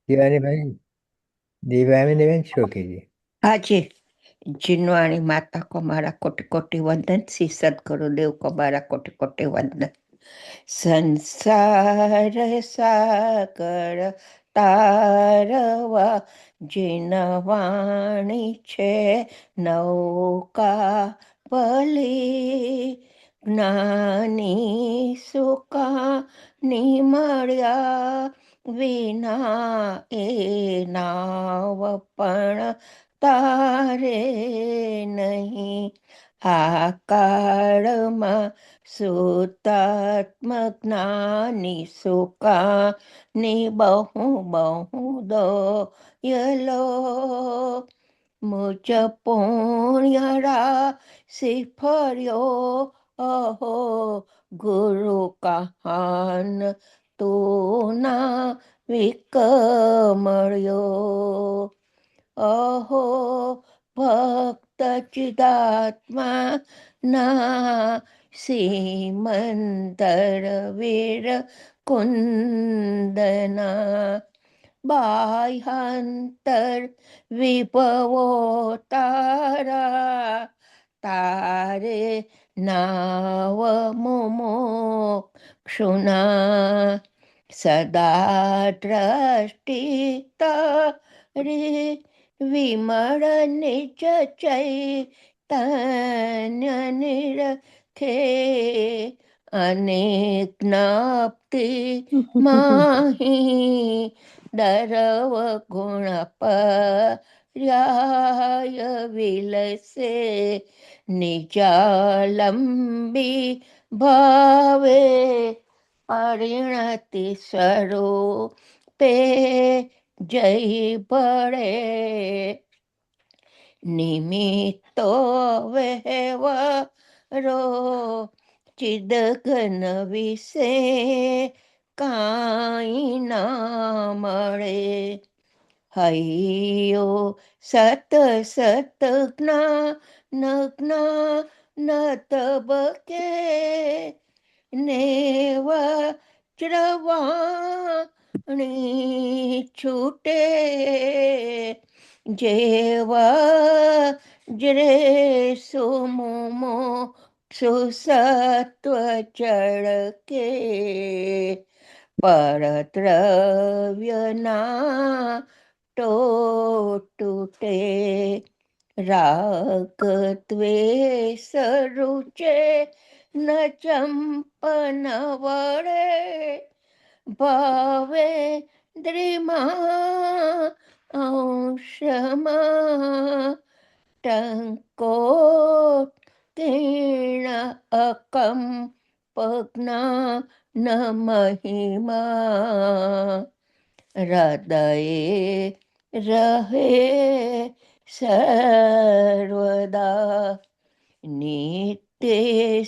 દિવાળીમાં દિવાળીમાં શું કહીએ? આજે જીનવાણી માતા को हमारा कोटि कोटि वंदन। श्री सद्गुरुदेव को हमारा कोटि कोटि वंदन। સંસાર સાગર તારવા જીનવાણી છે નૌકા ભલી, જ્ઞાની સુકા નિમળ્યા વિના એ નાવ પણ તારે નહીં. આ કાળમાં શુદ્ધાત્મ જ્ઞાની સુકાની બહુ બહુ દોયલો, મુજ પુણ્ય રાશિ ફર્યો અહો, ગુરુ કહાન તું ના વિકમળ્યો. અહો ભક્ત ચિદાત્મા ના સીમંદર વીર કુંદના, બાહ્યાંતર વિભવો તારા, તારે નાવ મુમુક્ષુના, સદા દ્રષ્ટિ તારી વિમળ નિજ ચૈતન્ય નિરખે, અનેક જ્ઞાપ્તિ માહી દરવ ગુણ પર્યાય વિલસે, નિજાલંબી ભાવે પરિણતિ સ્વરૂપે જય પડે. નિમિત્તો વહેવરો ચિદઘન વિશે કાંઈ ના મળે. હૈયો સત સત જ્ઞાન જ્ઞાન તબકે, નેવ વજ્રવાણી છૂટે, જેવજ્રે સુમુમો સુસત્વ ચળકે, પરદ્રવ્યના તૂટે, રાગ દ્વેષ રૂચે ન ચંપન વળે, ભાવે દ્રિમા અંશમાં ટંકો તીર્ણ અકંપજ્ઞા ન મહિમા, હૃદયે રહે સર્વદા, નિત્ય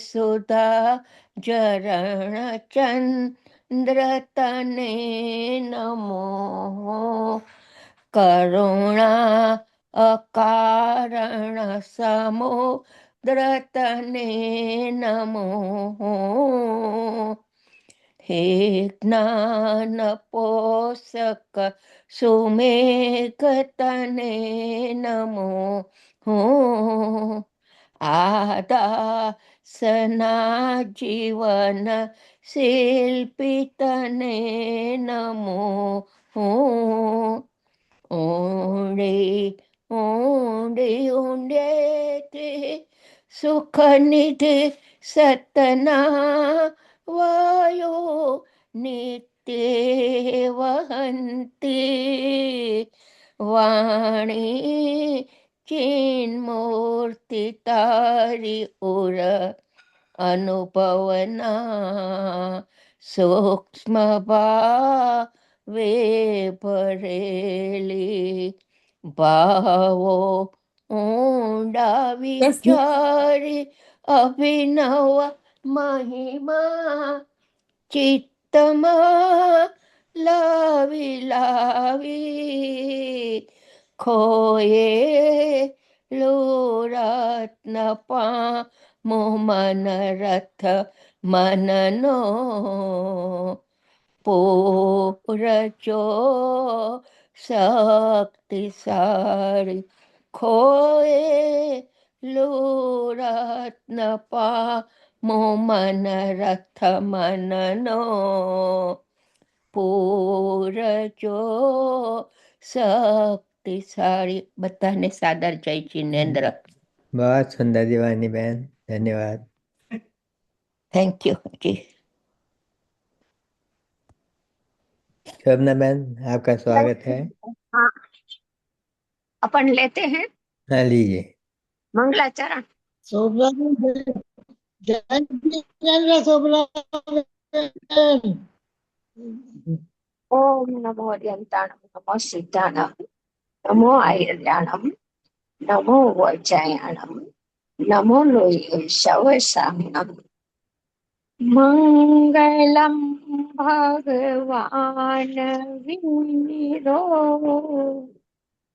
સુધા જરણ ચંદ્ર તને નમો, કરુણા અકારણ સમુદ્ર તને નમો, હે જ્ઞાન પોષક સુમેઘ તને નમો, આદાસના જીવન શિલ્પી તને નમો, ઊંડે ઊંડે ઊંડેથી સુખ નિધિ સતના વાયો નિત્ય વહંતી, વાણી ચિન્મૂર્તિ તારી ઉર અનુભવના, સૂક્ષ્મ ભાવે ભરેલી, ભાવો ઊંડા વિચારી અભિનવ મહિમા, ચિત્તમાં લાવી લાવી ખોયે રત્ન પામો મન રથ મનનો, પૂરજો શક્તિશાળી ખોએ રત્ન પામો મન રથ મનનો પૂરજો શક્તિશાળી. બધાને સાદર જય જિનેન્દ્ર. बहुत सुंदर दीवानी बहन, धन्यवाद। थैंक यू जी। शोभना बहन, आपका स्वागत है। हाँ, अपन लेते हैं हाँ, लीजिए। मंगलाचरण। ओम नमो अर्यंताणम, नमो सिद्धाणम, नमो आयर्याणम, नमो वज्रायणम, नमो लोये शवसामनम। मंगलम भगवान वीरो,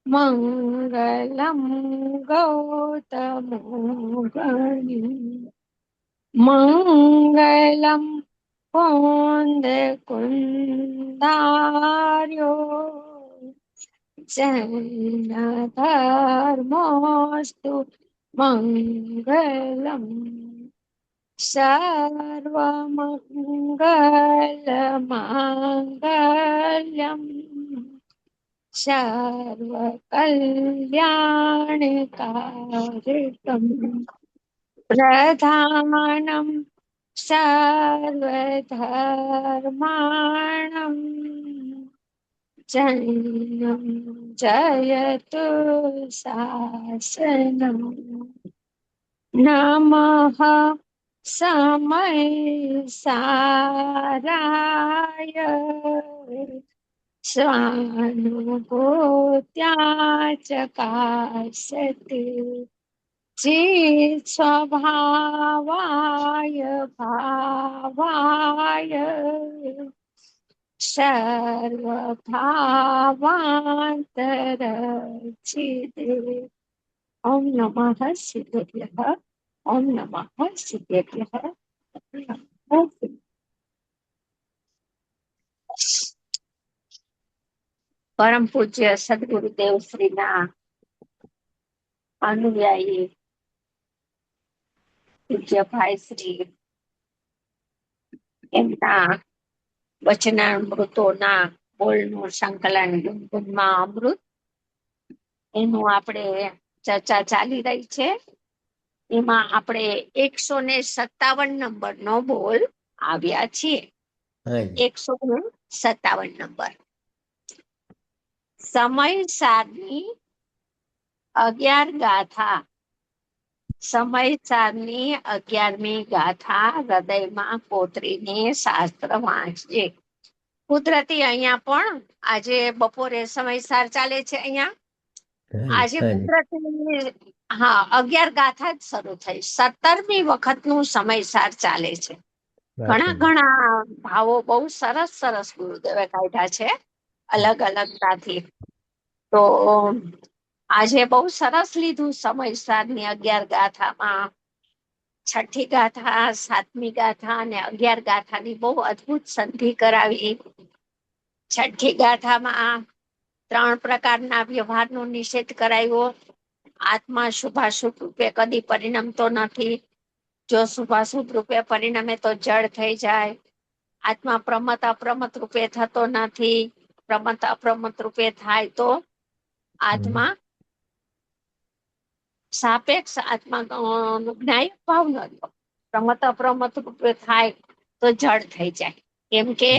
मंगलम गौतम गणी, मंगलम कुंद कुंदार्यो, जैन धर्मोस्तु मंगलम। सर्वमंगल मांगल्यम, सर्वकल्याणकारकम, प्रधानम सर्वधर्माणं, जन्म जयतु शासनम। नमः समय साराय, स्वानुभूत्या चकाशते, चित् स्वभावाय भावाय, सर्वभावान्तरचिते। ओम नमः सिद्धेभ्यः, ओम नमः सिद्धेभ्यः। परम पूज्य सद्गुरुदेव श्रीना अनुयायी પૂજ્ય ભાઈ શ્રી એમના વચનામૃતોના બોલનું સંકલન ગુનગુનમાં અમૃત, એનું આપણે ચર્ચા ચાલી રહી છે. એમાં આપણે 157 નંબરનો બોલ આવ્યા છીએ. हाँ जी। 157 નંબર. સમય સારની 11 ગાથા. સમય સારની 11મી ગાથા હૃદયમાં કોતરીને શાસ્ત્ર વાંચજે. કુદરતી અહીંયા પણ આજે બપોરે સમયસાર ચાલે છે. અહીંયા આજે हाँ जी। કુદરતી 11 ગાથા જ શરૂ થઈ. 17મી વખતનું સમયસાર ચાલે છે. बात ઘણા है। ઘણા ભાવો બહુ સરસ સરસ ગુરુદેવે કાઢ્યા છે અલગ અલગતાથી. તો આજે બહુ સરસ લીધું સમયસારની 11 ગાથામાં. 6ઠી ગાથા, 7મી ગાથા અને 11 ગાથાની બહુ અદ્ભુત સંધિ કરાવી. 6ઠી ગાથામાં 3 પ્રકારના વ્યવહારનો નિષેધ કરાયો. આત્મા શુભાશુભ રૂપે કદી પરિણમતો નથી. જો શુભાશુભ રૂપે પરિણમે તો જડ થઈ જાય. આત્મા પ્રમત અપ્રમત રૂપે થતો નથી. પ્રમત અપ્રમત રૂપે થાય તો આત્મા સાપેક્ષ આત્મા જ્ઞાયક ભાવ ન લો. પ્રમત અપ્રમત રૂપે થાય તો જડ થઈ જાય. કેમ કે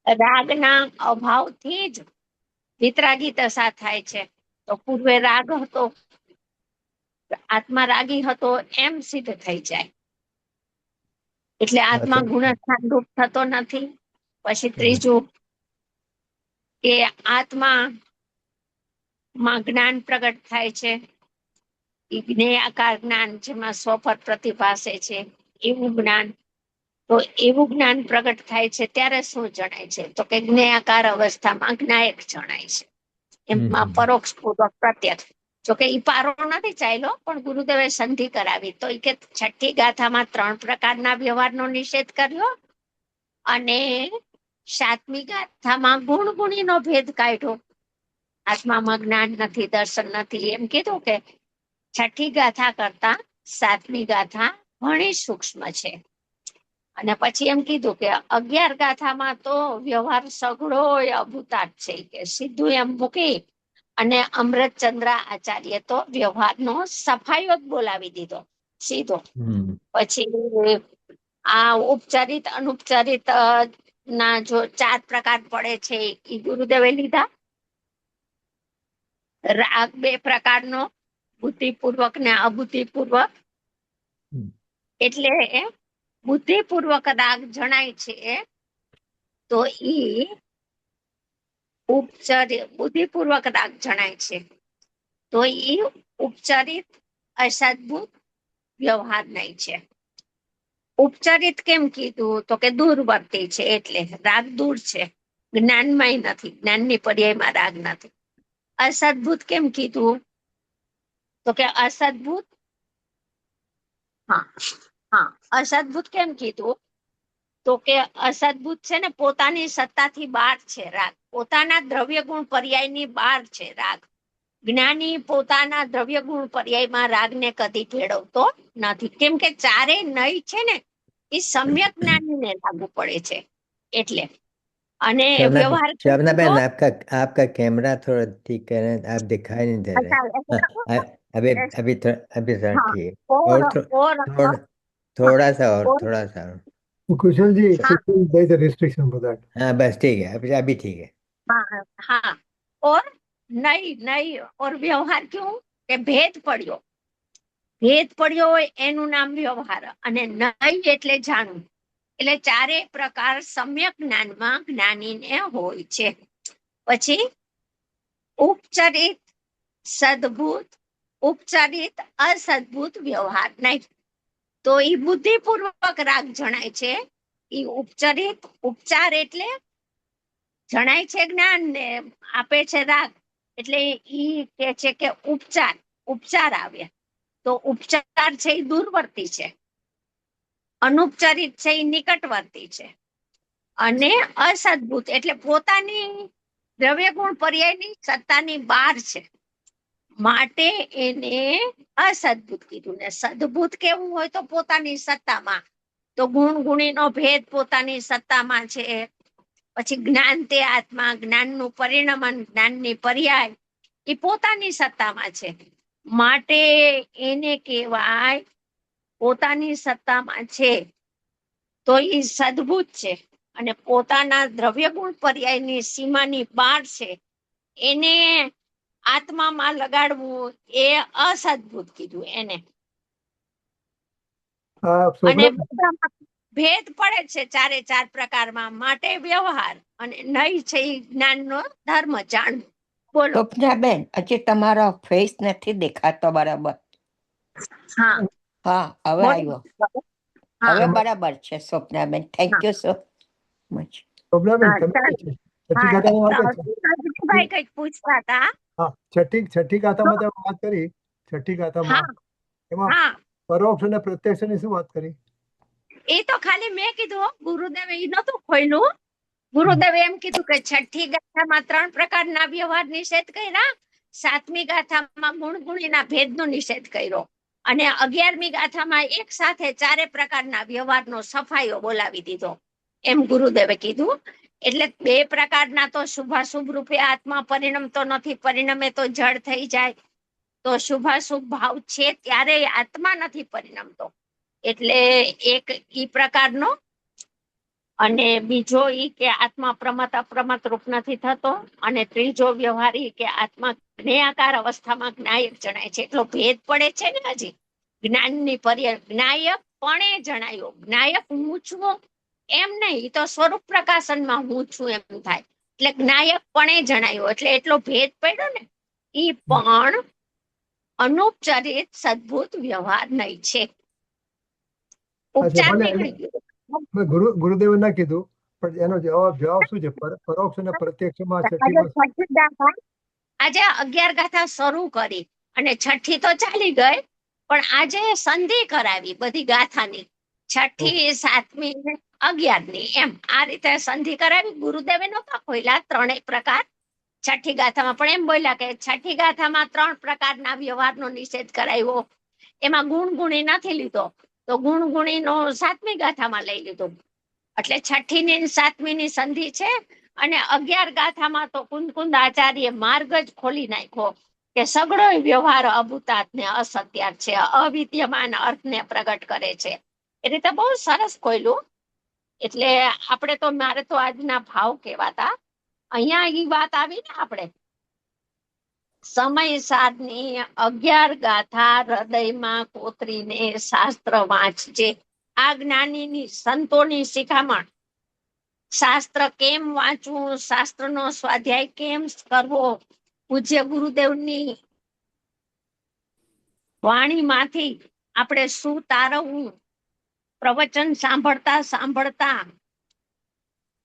રાગના અભાવથી જ વિતરાગી દશા થાય છે. તો પૂર્વે રાગ હતો, આત્મા રાગી હતો એમ સિદ્ધ થઈ જાય. એટલે આત્મા ગુણસ્થાન રૂપ થતો નથી. પછી ત્રીજું કે આત્મા માં જ્ઞાન પ્રગટ થાય છે. જ્ઞેયાકાર જ્ઞાન, જેમાં સ્વપદ પ્રતિભાસે છે એવું જ્ઞાન. તો એવું જ્ઞાન પ્રગટ થાય છે ત્યારે શું જણાય છે? તો કે જ્ઞેયાકાર અવસ્થામાં જ્ઞાયક જણાય છે. એમાં પરોક્ષ પૂર્વક પ્રત્યક્ષ. જોકે ઈ પારો નથી ચાલ્યો, પણ ગુરુદેવે સંધિ કરાવી. તો કે 6ઠી ગાથામાં 3 પ્રકારના વ્યવહારનો નિષેધ કર્યો અને સાતમી ગાથામાં ગુણ ગુણીનો ભેદ કાઢ્યો. આત્મામાં જ્ઞાન નથી, દર્શન નથી, એમ કીધું કે છઠ્ઠી ગાથા કરતા સાતમી ગાથા ઘણી સૂક્ષ્મ છે. અને પછી એમ કીધું કે 11 ગાથામાં તો વ્યવહાર સઘળો અભૂતાર્થ છે, કે સીધું એમ મૂકી અને અમૃતચંદ્ર આચાર્ય તો વ્યવહારનો સફાયો જ બોલાવી દીધો સીધો. પછી આ ઉપચારિત અનુપચારિત ના જો 4 પ્રકાર પડે છે એ ગુરુદેવે લીધા. રાગ 2 પ્રકારનો, બુદ્ધિપૂર્વક ને અબુદ્ધિપૂર્વક. એટલે બુદ્ધિપૂર્વક રાગ જણાય છે તો ઈ ઉપચારિત, બુદ્ધિપૂર્વક રાગ જણાય છે તો ઈ ઉપચારિત અસદભૂત વ્યવહાર નહીં છે. ઉપચારિત કેમ કીધું તો કે દૂરવર્તી છે, એટલે રાગ દૂર છે, જ્ઞાનમાંય નથી, જ્ઞાનની પર્યાયમાં રાગ નથી. અસદભૂત કેમ કીધું તો કે અસદભૂત, અસદભૂત કેમ કીધું તો કે અસદભૂત છે ને પોતાની સત્તાથી બહાર છે રાગ, પોતાના દ્રવ્ય ગુણ પર્યાયની બહાર છે રાગ. જ્ઞાની પોતાના દ્રવ્ય ગુણ પર્યાયમાં રાગને કદી ભેળવતો નથી, કેમ કે ચારે નય છે ને એ સમ્યક જ્ઞાનીને લાગુ પડે છે એટલે. અને વ્યવહાર शबना बहन, आपका कैमरा थोड़ा ठीक करें, आप दिखाई नहीं दे रहे। अभी अभी अभी सर ठीक है। और थोड़ा सा और थोड़ा सा और। कुशल जी, there is a restriction for that. हाँ बस ठीक है, अभी ठीक है। हाँ, और नहीं और व्यवहार क्यों કે ભેદ પડ્યો હોય એનું નામ વ્યવહાર, અને નહીં એટલે જાણવું. એટલે ચારે પ્રકાર સમ્યક જ્ઞાનમાં જ્ઞાનીને હોય છે. પછી ઉપચારિત સદભૂત, ઉપચારિત અસદભૂત વ્યવહાર નહીં, તો ઈ બુદ્ધિપૂર્વક રાગ જણાય છે. ઈ ઉપચારિત, ઉપચાર એટલે જણાય છે જ્ઞાન ને આપે છે રાગ, એટલે ઈ કે છે કે ઉપચાર આવે તો ઉપચાર છે એ દૂરવર્તી છે, અનુપચારિત છે એ નિકટવર્તી છે, અને અસદભૂત એટલે પોતાની દ્રવ્ય ગુણ પર્યાયની સત્તાની બહાર છે, માટે એને અસદભૂત કીધું. ને સદભૂત કેવું હોય તો પોતાની સત્તામાં, તો ગુણ ગુણીનો ભેદ પોતાની સત્તામાં છે. પછી જ્ઞાન તે આત્મા, જ્ઞાનનું પરિણમન, જ્ઞાનની પર્યાય એ પોતાની સત્તામાં છે, માટે એને કહેવાય પોતાની સત્તામાં છે તો એ સદભૂત છે. અને પોતાના દ્રવ્ય ગુણ પર્યાયની સીમાની બહાર છે, એને આત્મામાં લગાડવું એ અસદભૂત કીધું એને. અને ભેદ પડે છે ચારે 4 પ્રકારમાં, માટે વ્યવહાર અને નહીં છે એ જ્ઞાનનો ધર્મ જાણવું. બોલો સ્વપ્નાબેન, હજી તમારો ફેસ નથી દેખાતો બરાબર. હા, હવે આવ્યો, હવે બરાબર છે સ્વપ્નાબેન. Thank you so much. કઈક પૂછતા હતા. છઠ્ઠી ગાથામાં તમે વાત કરી, છઠ્ઠી ગાથામાં એમાં પરોક્ષ અને પ્રત્યક્ષ ની શું વાત કરી? એ તો ખાલી મેં કીધું, ગુરુદેવે એ નતું ખોલ્યું. ગુરુદેવે એમ કીધું કે છઠ્ઠી ગાથામાં 3 પ્રકારના વ્યવહાર નિષેધ કર્યા, 7મી ગાથામાં ગુણગુણીના ભેદનો નિષેધ કર્યો, અને 11મી ગાથામાં એક સાથે 4 પ્રકારના વ્યવહારનો સફાયો બોલાવી દીધો, એમ ગુરુદેવે કીધું. એટલે 2 પ્રકારના તો શુભાશુભ રૂપે આત્મા પરિણમતો નથી, પરિણમે તો જડ થઈ જાય. તો શુભાશુભ ભાવ છે ત્યારે આત્મા નથી પરિણમતો, એટલે એક ઈ પ્રકારનો. અને બીજો ઈ કે આત્મા પ્રમત અપ્રમત રૂપ નથી થતો, અને ત્રીજો વ્યવહાર ઈ કે આત્મા જ્ઞેયાકાર અવસ્થામાં જ્ઞાયક જણાય છે. એટલો ભેદ પડે છે ને હજી જ્ઞાનની પર્યાય. જ્ઞાયક પણે જણાયો, જ્ઞાયક હું છું એમ નહીં, ઈ તો સ્વરૂપ પ્રકાશનમાં હું છું એમ થાય, એટલે જ્ઞાયક પણે જણાયો, એટલે એટલો ભેદ પડ્યો ને. ઈ પણ અનુપચારિત સદભૂત વ્યવહાર નહીં છે. ઉપચાર નીકળી ગયો. ગુરુદેવે ના કીધું, પણ એનો જવાબ શું છે? પરોક્ષ અને પ્રત્યક્ષમાં આજે 11 ગાથા શરૂ કરી અને છઠ્ઠી તો ચાલી ગઈ, પણ આજે સંધિ કરાવી બધી ગાથાની, છઠ્ઠી, 7મી 11ની એમ આ રીતે સંધિ કરાવી. ગુરુદેવે નહોતા ખોલ્યા ત્રણેય પ્રકાર છઠ્ઠી ગાથામાં, પણ એમ બોલ્યા કે છઠ્ઠી ગાથામાં 3 પ્રકારના વ્યવહારનો નિષેધ કરાવ્યો, એમાં ગુણગુણી નથી લીધો, તો ગુણગુણીનો 7મી ગાથામાં લઈ લીધો. એટલે 6ઠ્ઠી ની 7મી ની સંધિ છે. અને 11 ગાથામાં તો કુંદકુંદ આચાર્ય માર્ગ જ ખોલી નાખ્યો કે સગળો વ્યવહાર અભૂતાત ને અસત્યાર છે, અવિદ્યમાન અર્થને પ્રગટ કરે છે. એ રીતે બહુ સરસ ખોલ્યું. એટલે આપણે તો મારે તો આજના ભાવ કહેવાતા, અહીંયા ઈ વાત આવી ને આપણે સમય સારની 11 ગાથા હૃદયમાં કોતરીને શાસ્ત્ર વાંચજે. આ જ્ઞાનીની સંતોની શિખામણ. શાસ્ત્ર કેમ વાંચવું, શાસ્ત્રનો સ્વાધ્યાય કેમ કરવો, પૂજ્ય ગુરુદેવની વાણીમાંથી આપણે શું તારવવું, પ્રવચન સાંભળતા સાંભળતા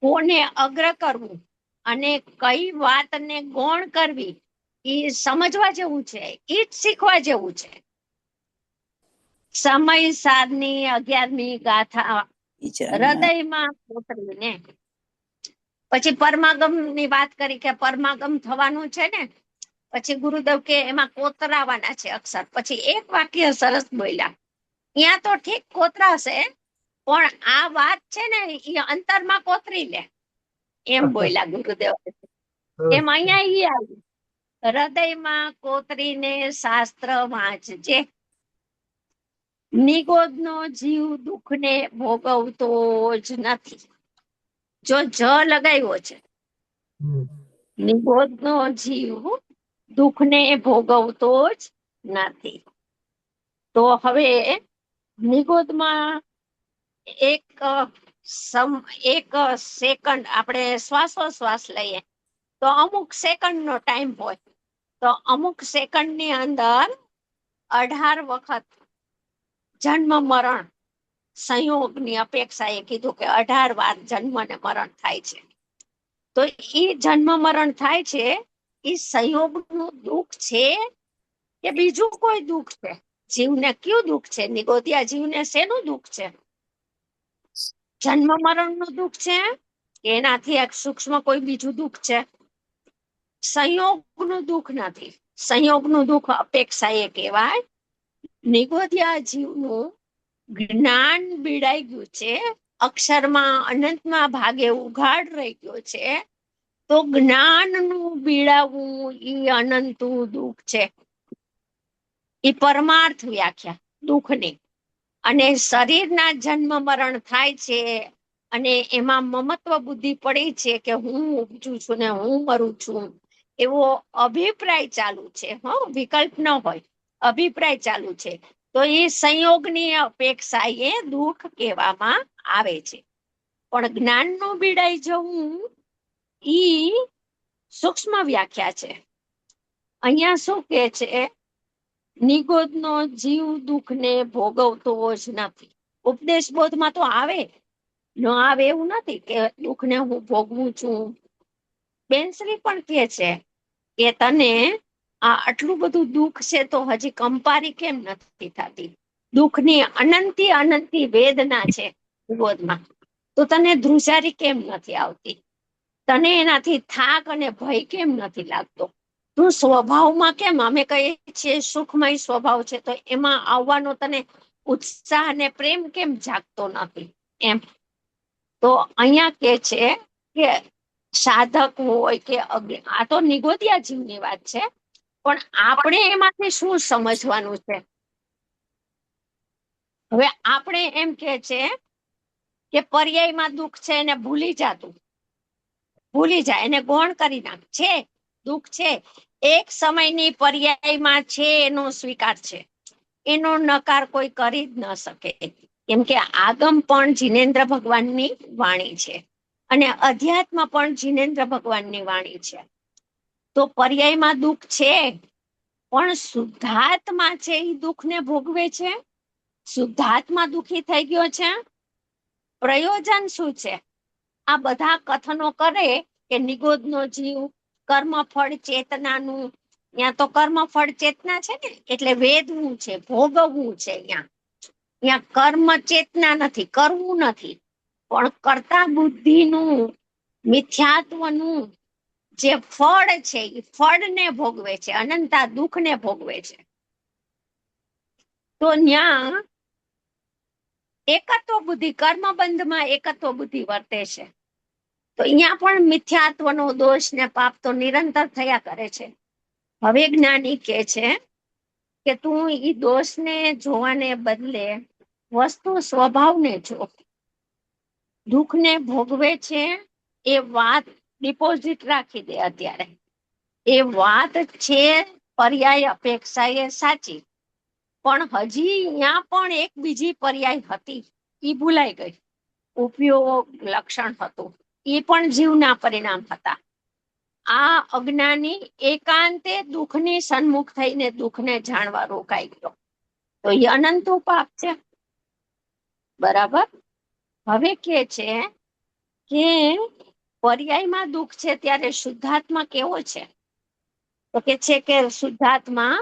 કોને અગ્ર કરવું અને કઈ વાતને ગૌણ કરવી, એ સમજવા જેવું છે, એ જ શીખવા જેવું છે. સમય સારની 11મી ગાથા હૃદયમાં કોતરીને. પછી પરમાગમ ની વાત કરી કે પરમાગમ થવાનું છે ને, પછી ગુરુદેવ કે એમાં કોતરાવાના છે અક્ષર. પછી એક વાક્ય સરસ બોલ્યા, ત્યાં તો ઠીક કોતરાશે, પણ આ વાત છે ને એ અંતરમાં કોતરી લે, એમ બોલ્યા ગુરુદેવ. એમ અહીંયા ઈ આવ્યું, હૃદયમાં કોતરીને શાસ્ત્ર વાંચજે. નિગોદનો જીવ દુઃખને ભોગવતો જ નથી. જો લગાવ્યો છે, નિગોદનો જીવ દુઃખને ભોગવતો જ નથી. તો હવે નિગોદમાં એક સેકન્ડ આપણે શ્વાસોશ્વાસ લઈએ તો અમુક સેકન્ડનો ટાઈમ હોય, તો અમુક સેકન્ડની અંદર 18 વખત જન્મ મરણ સંયોગની અપેક્ષાએ કીધું કે 18 વાર જન્મ ને મરણ થાય છે. તો એ જન્મ મરણ થાય છે, એ સંયોગનું દુઃખ છે કે બીજું કોઈ દુઃખ છે? જીવને કયું દુઃખ છે? નિગોદિયા જીવને શેનું દુઃખ છે? જન્મ મરણનું દુઃખ છે કે એનાથી એક સૂક્ષ્મ કોઈ બીજું દુઃખ છે? સંયોગનું દુઃખ નથી. સંયોગનું દુઃખ અપેક્ષાએ કહેવાય. નિગોદિયા જીવનું જ્ઞાન બીડાઈ ગયું છે, અક્ષરમાં અનંતમાં ભાગે ઉઘાડ રહી ગયો છે, તો જ્ઞાનનું બીડાવવું ઈ અનંતું દુઃખ છે. ઈ પરમાર્થ વ્યાખ્યા દુઃખની. અને શરીરના જન્મ મરણ થાય છે અને એમાં મમત્વ બુદ્ધિ પડી છે કે હું ઉપજું છું ને હું મરું છું, એવો અભિપ્રાય ચાલુ છે. વિકલ્પ ન હોય, અભિપ્રાય ચાલુ છે. તો એ સંયોગની અપેક્ષાએ દુઃખ કહેવામાં આવે છે. પણ જ્ઞાનનું બીડાઈ જવું ઈ સૂક્ષ્મ વ્યાખ્યા છે. અહીંયા શું કે છે? નિગોદનો જીવ દુઃખને ભોગવતો જ નથી. ઉપદેશ બોધમાં તો આવે, ન આવે એવું નથી કે દુઃખને હું ભોગવું છું. બેનશ્રી પણ કહે છે કે તને આ આટલું બધું દુઃખ છે તો હજી કંપારી કેમ નથી થતી? દુઃખની અનંતી વેદના છે નિગોદમાં, તો તને ધ્રુજારી કેમ નથી આવતી? તને એનાથી થાક અને ભય કેમ નથી લાગતો? તું સ્વભાવમાં કેમ, અમે કહીએ છીએ સુખમય સ્વભાવ છે, તો એમાં આવવાનો તને ઉત્સાહ અને પ્રેમ કેમ જાગતો નથી? એમ. તો અહીંયા કે છે કે સાધક હોય કે આ તો નિગોદિયા જીવની વાત છે, પણ આપણે એમાંથી શું સમજવાનું છે? હવે આપણે એમ કે છે કે પર્યાયમાં દુઃખ છે એને ભૂલી જાતું, ભૂલી જાય, એને ગૌણ કરી નાખ. છે દુઃખ છે, એક સમયની પર્યાયમાં છે, એનો સ્વીકાર છે, એનો નકાર કોઈ કરી જ ન શકે. કેમ કે આગમ પણ જીનેન્દ્ર ભગવાનની વાણી છે અને અધ્યાત્મ પણ જીનેન્દ્ર ભગવાનની વાણી છે. તો પર્યાયમાં દુઃખ છે, પણ શુદ્ધાત્મા છે એ દુઃખને ભોગવે છે. શુદ્ધાત્મા દુઃખી થઈ ગયો છે. પ્રયોજન શું છે? આ બધા કથનો કરે કે નિગોદનો જીવ કર્મફળ ચેતનાનું, ત્યાં તો કર્મફળ ચેતના છે ને, એટલે વેદવું છે, ભોગવવું છે. અહીંયા કર્મ ચેતના નથી, કરવું નથી, પણ કર્તા બુદ્ધિનું મિથ્યાત્વનું જે ફળ છે એ ફળને ભોગવે છે, અનંતા દુઃખને ભોગવે છે. તો ન્યા એકત્વ બુદ્ધિ, કર્મબંધમાં એકત્વ બુદ્ધિ વર્તે છે. તો અહીંયા પણ મિથ્યાત્વનો દોષ ને પાપ તો નિરંતર થયા કરે છે. હવે જ્ઞાની કે છે કે તું ઈ દોષને જોવાને બદલે વસ્તુ સ્વભાવને જો. દુઃખને ભોગવે છે એ વાત ડિપોઝિટ રાખી દે અત્યારે. એ વાત છે પર્યાય અપેક્ષા એ સાચી, પણ હજી અહીંયા પણ એક બીજી પર્યાય હતી, ઈ ભૂલાઈ ગઈ. ઉપયોગ લક્ષણ હતું, એ પણ જીવના પરિણામ હતા. આ અજ્ઞાની એકાંતે દુઃખની સન્મુખ થઈને દુઃખને જાણવા રોકાઈ ગયો, તો એ અનંત પાપ છે. બરાબર. હવે કે છે કે પર્યાયમાં દુઃખ છે ત્યારે શુદ્ધાત્મા કેવો છે? તો કે છે કે શુદ્ધાત્મા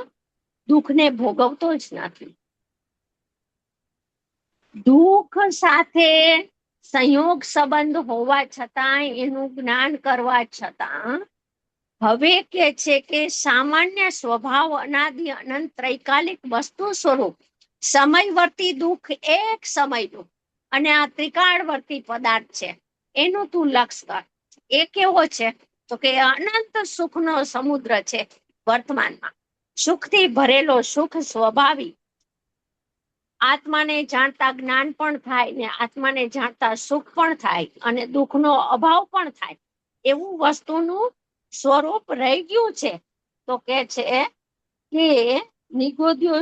દુઃખને ભોગવતો જ નથી. દુઃખ સાથે સંયોગ સંબંધ હોવા છતાં, એનું જ્ઞાન કરવા છતાં હવે કે છે કે સામાન્ય સ્વભાવ અનાદિ અનંત ત્રૈકાલિક વસ્તુ સ્વરૂપ સમયવર્તી દુઃખ એક સમયનું અને આ ત્રિકાળવર્તી પદાર્થ છે, એનું તું લક્ષ કર. એ કેવો છે? તો કે અનંત સુખનો સમુદ્ર છે. વર્તમાનમાં સુખથી ભરેલો, સુખ સ્વભાવી, આત્માને જાણતા જ્ઞાન પણ થાય ને આત્માને જાણતા સુખ પણ થાય અને દુઃખનો અભાવ પણ થાય, એવું વસ્તુનું સ્વરૂપ રહી ગયું છે. તો કે છે કે નિગોદ્યો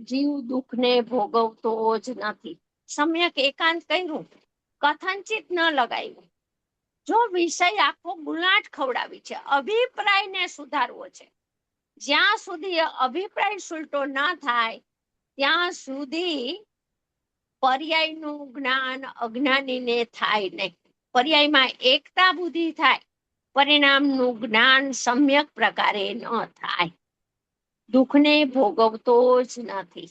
જીવ દુઃખને ભોગવતો જ નથી. સમ્યક એકાંત કર્યું, કથનચિત ન લગાવ્યું. જો વિષય આખો ગુલાટ ખવડાવી છે, અભિપ્રાયને સુધારવો છે. જ્યાં સુધી અભિપ્રાય સુલટો ના થાય ત્યાં સુધી પર્યાયનું જ્ઞાન અજ્ઞાનીને થાય નહીં. પર્યાયમાં એકતા બુદ્ધિ થાય, પરિણામનું જ્ઞાન સમ્યક પ્રકારે ન થાય. દુઃખને ભોગવતો જ નથી,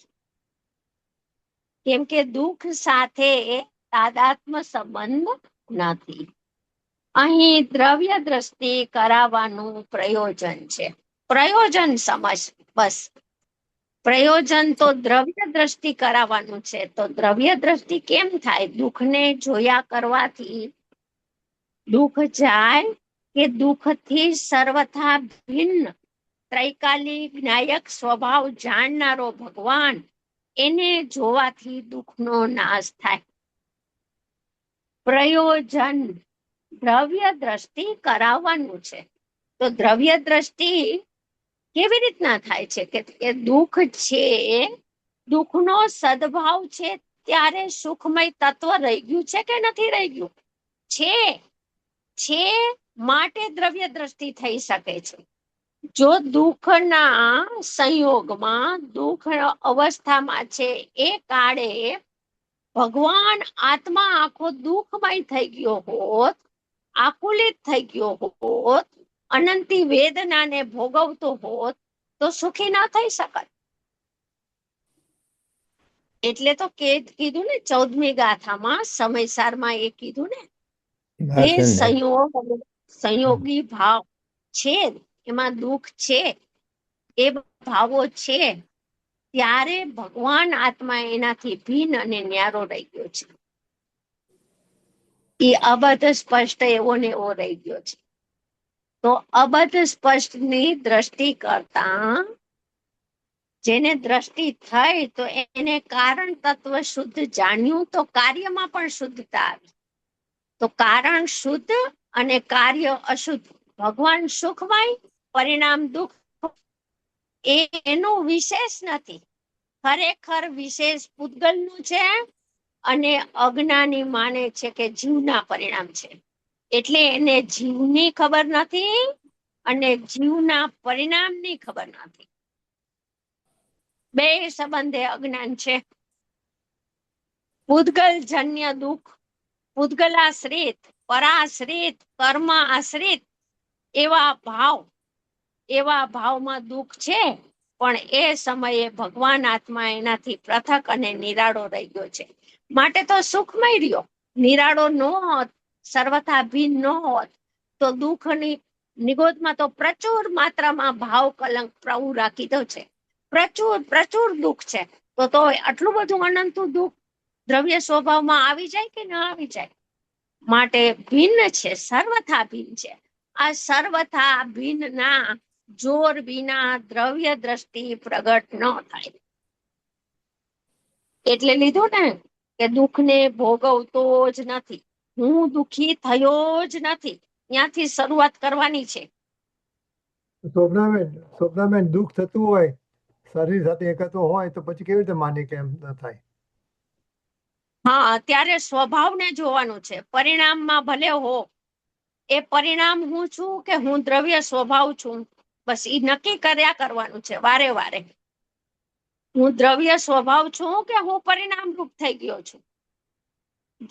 કેમ કે દુઃખ સાથે તાદાત્મ્ય સંબંધ નથી. અહીં દ્રવ્ય દ્રષ્ટિ કરાવવાનું પ્રયોજન છે. પ્રયોજન સમજ, બસ. પ્રયોજન તો દ્રવ્ય દ્રષ્ટિ કરાવવાનું છે. તો દ્રવ્ય દ્રષ્ટિ કેમ થાય? દુઃખને જોયા કરવાથી દુઃખ જાય કે દુઃખથી સર્વથા ભિન્ન ત્રૈકાલિક નાયક સ્વભાવ જાણનારો ભગવાન, એને જોવાથી દુઃખનો નાશ થાય. પ્રયોજન દ્રવ્ય દ્રષ્ટિ કરાવવાનું છે. તો દ્રવ્ય દ્રષ્ટિ કેવી રીતના થાય છે? કે દુઃખ છે, દુઃખનો સદભાવ છે ત્યારે સુખમય તત્વ રહી ગયું છે કે નથી રહી ગયું? છે માટે દ્રવ્ય દ્રષ્ટિ થઈ શકે છે. જો દુઃખના સંયોગમાં, દુઃખ અવસ્થામાં છે એ કાળે ભગવાન આત્મા આખો દુઃખમય થઈ ગયો હોત, આકુલિત થઈ ગયો હોત, અનંતી વેદનાને ભોગવતો હોત, તો સુખી ના થઈ શકત. એટલે તો કીધું ને 14મી ગાથામાં, સમયસારમાં એ કીધું ને કે સંયોગી ભાવ છે, એમાં દુઃખ છે, એ ભાવો છે, ત્યારે ભગવાન આત્મા એનાથી ભિન્ન અને ન્યારો રહી ગયો છે. એ અબદ્ધ સ્પષ્ટ એવો ને એવો રહી ગયો છે. તો અબદ્ધ સ્પષ્ટની દ્રષ્ટિ કરતા જેને દ્રષ્ટિ થઈ તો એને કારણ તત્વ શુદ્ધ જાણ્યું, તો કાર્યમાં પણ શુદ્ધતા આવી. તો કારણ શુદ્ધ અને કાર્ય અશુદ્ધ. ભગવાન સુખમય, પરિણામ દુઃખ. એનું વિશેષ નથી, ખરેખર વિશેષ પૂતગલનું છે અને અજ્ઞાની માને છે કે જીવના પરિણામ છે. એટલે એને જીવની ખબર નથી અને જીવના પરિણામની ખબર નથી. બે સંબંધે અજ્ઞાન છે. પૂતગલ જન્ય દુઃખ, પૂતગલાશ્રિત, પરાશ્રિત, કર્મ આશ્રિત એવા ભાવમાં દુઃખ છે, પણ એ સમયે ભગવાન આત્મા એનાથી પૃથક અને નિરાળો રહી ગયો છે, માટે તો સુખમય રહ્યો. નિરાળો ન હોત, સર્વથા ભિન્ન ન હોત, તો દુઃખની નિગોદમાં તો પ્રચુર માત્રામાં ભાવ કલંક પ્રભુ રાખી દો છે. પ્રચુર દુઃખ છે. તો આટલું બધું અનંતું દુઃખ દ્રવ્ય સ્વભાવમાં આવી જાય કે ન આવી જાય? માટે ભિન્ન છે, સર્વથા ભિન્ન છે. આ સર્વથા ભિન્ન ના જોર વિના દ્રવ્ય દ્રષ્ટિ પ્રગટ ન થાય. એટલે લીધું ને કે દુઃખને ભોગવતો જ નથી, હું દુઃખી થયો જ નથી, ત્યાંથી શરૂઆત કરવાની છે. શોભનાબેન દુઃખ થતું હોય, શરીર સાથે એકત્ર હોય તો પછી કેવી રીતે માની કે એમ ન થાય? હા, ત્યારે સ્વભાવને જોવાનું છે. પરિણામમાં ભલે હો, એ પરિણામ હું છું કે હું દ્રવ્ય સ્વભાવ છું, બસ એ નક્કી કર્યા કરવાનું છે વારે વારે. હું દ્રવ્ય સ્વભાવ છું કે હું પરિણામ રૂપ થઈ ગયો છું.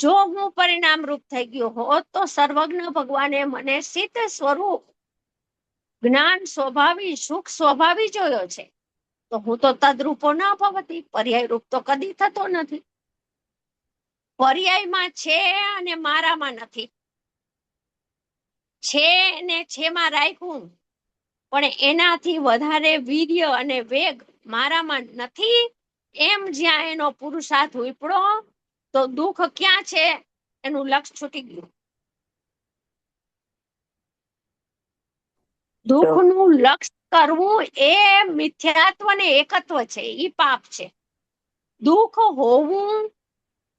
જો હું પરિણામ રૂપ થઈ ગયો હોત તો સર્વજ્ઞ ભગવાને મને સિદ્ધ સ્વરૂપ જ્ઞાન સ્વભાવી સુખ સ્વભાવી જોયો છે, તો હું તો તદરૂપો ના ભવતી, પર્યાય રૂપ તો કદી થતો નથી. પર્યાયમાં છે અને મારામાં નથી. છે ને છેમાં રાખ્યું, પણ એનાથી વધારે વીર્ય અને વેગ મારામાં નથી. એમ જ્યાં એનો પુરુષાર્થ ઉપડો તો દુઃખ ક્યાં છે એનું લક્ષ છૂટી ગયું. દુઃખનું લક્ષ કરવું એ મિથ્યાત્વ ને એકત્વ છે, એ પાપ છે. દુઃખ હોવું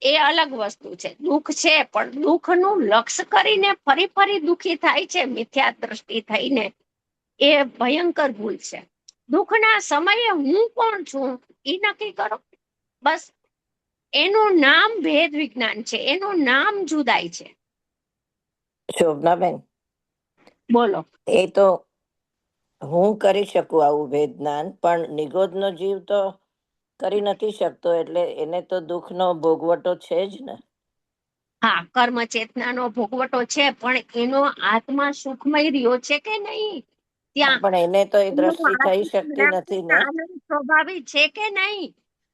એ અલગ વસ્તુ છે. દુઃખ છે પણ દુઃખનું લક્ષ કરીને ફરી દુઃખી થાય છે મિથ્યા દ્રષ્ટિ થઈને, એ ભયંકર ભૂલ છે. દુઃખના સમયે હું કોણ છું એ નક્કી કરો. બસ એનું નામ ભેદ વિજ્ઞાન છે, એનું નામ જુદાઈ છે. શોભનાબેન, બોલો. એ તો હું કરી શકું આવું ભેદ જ્ઞાન, પણ નિગોદનો જીવ તો કરી નથી શકતો, એટલે એને તો દુઃખનો ભોગવટો છે જ ને. હા, કર્મ ચેતનાનો ભોગવટો છે, પણ એનો આત્મા સુખમય રહ્યો છે કે નહીં? ત્યાં પણ એને તો એ દ્રષ્ટિ થઈ શકતી નથી ને. સ્વાભાવિક છે કે નહીં?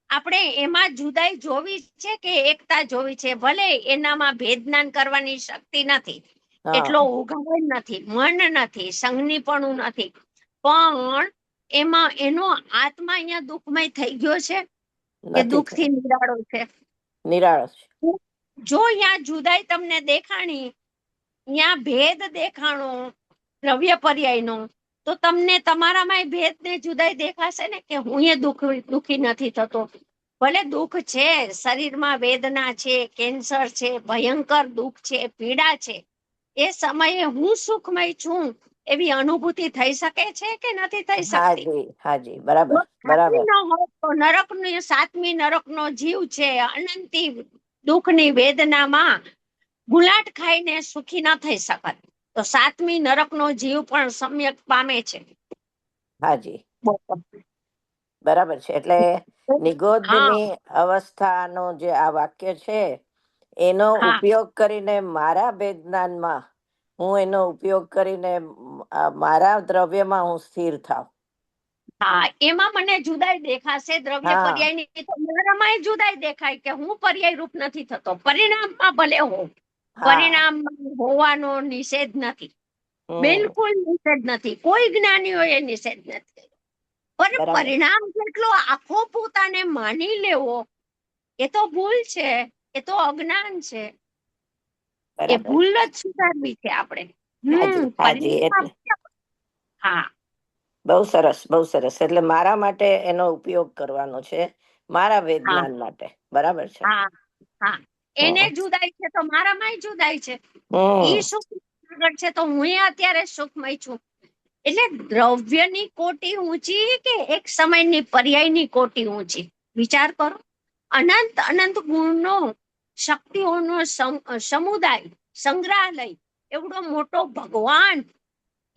આપણે એમાં જુદાઈ જોવી છે કે એકતા જોવી છે? ભલે એનામાં ભેદજ્ઞાન કરવાની શક્તિ નથી, એટલો ઉઘાડ નથી, મન નથી, સંજ્ઞીપણું નથી, પણ એમાં એનો આત્મા અહીંયા દુઃખમય થઈ ગયો છે કે દુઃખથી નિરાળો છે? નિરાળો છે. જો અહીંયા જુદાઈ તમને દેખાણી, અહીંયા ભેદ દેખાણો દ્રવ્ય પર્યાયનો, તો તમને તમારામાં ભેદ ને જુદાઈ દેખાશે ને કે હું એ દુઃખી નથી થતો. ભલે દુઃખ છે, શરીરમાં વેદના છે, કેન્સર છે, ભયંકર દુઃખ છે, પીડા છે, એ સમયે હું સુખમય છું એવી અનુભૂતિ થઈ શકે છે કે નથી થઈ શકતી? હાજી, બરાબર બરાબર. નરકની સાતમી નરકનો જીવ છે, અનંતી દુઃખની વેદનામાં ગુલાટ ખાઈને સુખી ન થઈ શકત, તો સાતમી નરકનો જીવ પણ સમ્યક પામે છે. હાજી, બરાબર છે. એટલે નિગોદની અવસ્થાનો જે આ વાક્ય છે એનો ઉપયોગ કરીને મારા વેદનામાં હું એનો ઉપયોગ કરીને મારા દ્રવ્યમાં હું સ્થિર થાવ. હા, એમાં મને જુદાઈ દેખાશે. દ્રવ્ય પર્યાયની તો મારામાં જુદાઈ દેખાય કે હું પર્યાય રૂપ નથી થતો. પરિણામમાં ભલે હોઉં, પરિણામમાં હોવાનો નિષેધ નથી, બિલકુલ નિષેધ નથી. કોઈ જ્ઞાનીઓએ નિષેધ નથી, પણ પરિણામ જેટલો આખો પોતાને માની લેવો એ તો ભૂલ છે, એ તો અજ્ઞાન છે. એ ભૂલ જ સુધારવી છે આપણે. હા, બહુ સરસ, બહુ સરસ. એટલે મારા માટે એનો ઉપયોગ કરવાનો છે, મારા વેદનાન માટે. બરાબર છે. હા, એને જુદાઈ છે તો મારામાંય જુદાઈ છે. ઈ સુખ આગળ છે તો હું અત્યારે સુખમય છું. એટલે દ્રવ્યની કોટી ઊંચી કે એક સમયની પર્યાયની કોટી ઊંચી? વિચાર કરો. અનંત ગુણનો, શક્તિઓનો સમુદાય, સંગ્રહાલય, એવડો મોટો ભગવાન,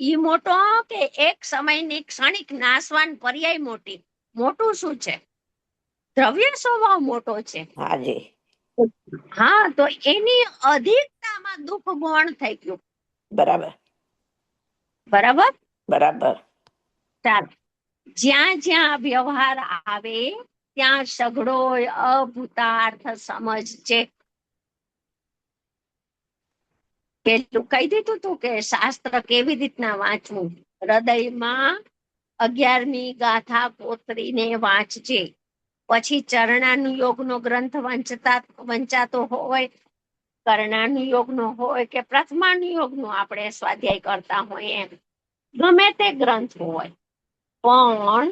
ઈ મોટો કે એક સમયની ક્ષણિક નાશવાન પર્યાય મોટું શું છે? દ્રવ્ય સ્વભાવ મોટો છે. હા, તો એની અધિકતામાં દુઃખ ગૌણ થઈ ગયું. બરાબર બરાબર બરાબર. ચાલો, જ્યાં વ્યવહાર આવે ત્યાં સઘળો અભૂતાર્થ સમજ છે. પેલું કહી દીધું તું કે શાસ્ત્ર કેવી રીતના વાંચવું. હૃદયમાં 11મી ગાથા કોતરીને વાંચજે. પછી ચરણાનુયોગનો ગ્રંથ વંચાતો હોય, કર્ણાનુયોગનો હોય કે પ્રથમાનુયોગનો આપણે સ્વાધ્યાય કરતા હોય, એમ ગમે તે ગ્રંથ હોય, પણ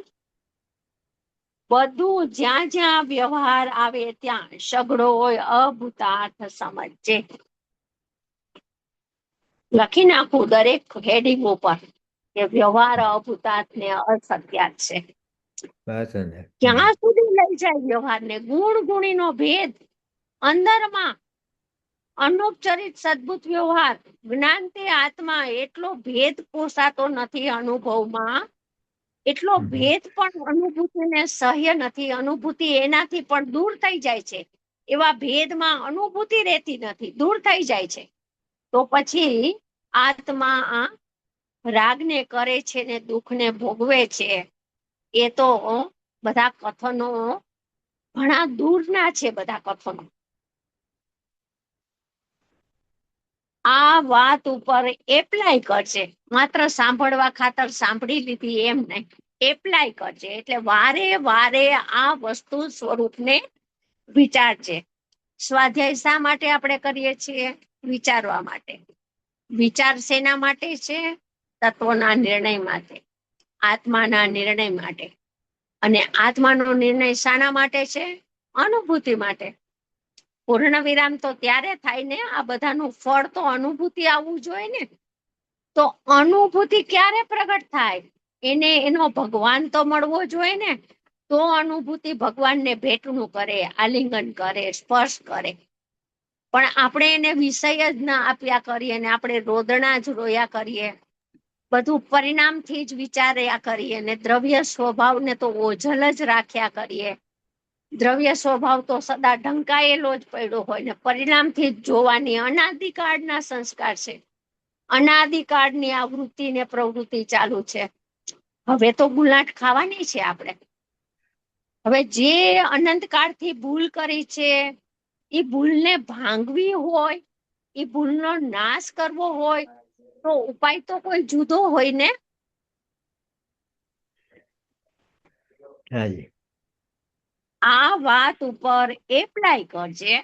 બધું જ્યાં જ્યાં વ્યવહાર આવે ત્યાં સગડો હોય અભૂતાર્થ સમજજે. લખી નાખું દરેક હેડિંગ ઉપર કે વ્યવહાર અભૂતાર્થ ને અસત્યાર્થ છે. ક્યાં સુધી લઈ જાય વ્યવહારને? ગુણ ગુણીનો ભેદ અંદરમાં, અનુપચરિત સદબુદ્ધ વ્યવહાર, જ્ઞાન તે આત્મા, એટલો ભેદ પોસાતો નથી અનુભવમાં. એટલો ભેદ પણ અનુભૂતિને સહ્ય નથી. અનુભૂતિ એનાથી પણ દૂર થઈ જાય છે. એવા ભેદમાં અનુભૂતિ રહેતી નથી, દૂર થઈ જાય છે. તો પછી આત્મા રાગને કરે છે ને દુઃખને ભોગવે છે. એ તો બધા કથનો ઘણા દૂરના છે. બધા કથનો આ વાત ઉપર એપ્લાય કરશે. માત્ર સાંભળવા ખાતર સાંભળી લીધી એમ નહીં, એપ્લાય કરજે. એટલે વારે વારે આ વસ્તુ સ્વરૂપને વિચારજે. સ્વાધ્યાય શા માટે આપણે કરીએ છીએ? વિચારવા માટે. વિચાર શેના માટે છે? તત્વના નિર્ણય માટે, આત્માના નિર્ણય માટે. અને આત્માનો નિર્ણય શાના માટે છે? અનુભૂતિ માટે. પૂર્ણ વિરામ તો ત્યારે થાય ને, આ બધાનું ફળ તો અનુભૂતિ આવવું જોઈએ ને. તો અનુભૂતિ ક્યારે પ્રગટ થાય? એને એનો ભગવાન તો મળવો જોઈએ ને. તો અનુભૂતિ ભગવાનને ભેટનું કરે, આલિંગન કરે, સ્પર્શ કરે. પણ આપણે એને વિષય જ ના આપ્યા કરીએ ને આપણે રોદણા જ રોયા કરીએ, બધું પરિણામથી જ વિચાર્યા કરીએ ને દ્રવ્ય સ્વભાવને તો ઓझલ જ રાખ્યા કરીએ. દ્રવ્ય સ્વભાવ તો સદા ઢંકાયેલો જ પડ્યો હોય ને પરિણામથી જ જોવાની અનાદિકાળના સંસ્કાર છે. અનાદિકાળની આ વૃત્તિ ને પ્રવૃત્તિ ચાલુ છે. હવે તો ગુલાટ ખાવાની છે આપણે. હવે જે અનંતકાળથી ભૂલ કરી છે, એ ભૂલને ભાંગવી હોય, એ ભૂલનો નાશ કરવો હોય, તો ઉપાય તો કોઈ જુદો હોય ને. આ વાત ઉપર એપ્લાય કરજે.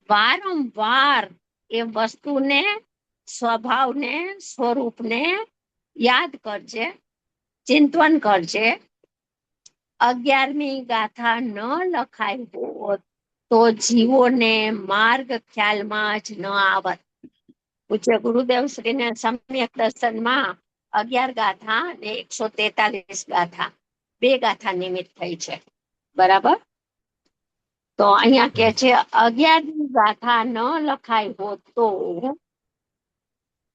વારંવાર એ વસ્તુને, સ્વભાવને, સ્વરૂપને યાદ કરજે, ચિંતન કરજે. 11મી ગાથા ન લખાઈ હોત તો જીવોને માર્ગ ખ્યાલમાં જ ન આવત. પૂજ્ય ગુરુદેવ શ્રીને સમ્યક દર્શનમાં 11 ગાથા અને 143 ગાથા, 2 ગાથા નિમિત્ત થઈ છે. બરાબર. તો અહીંયા કે છે 11મી ગાથા ન લખાઈ હોત તો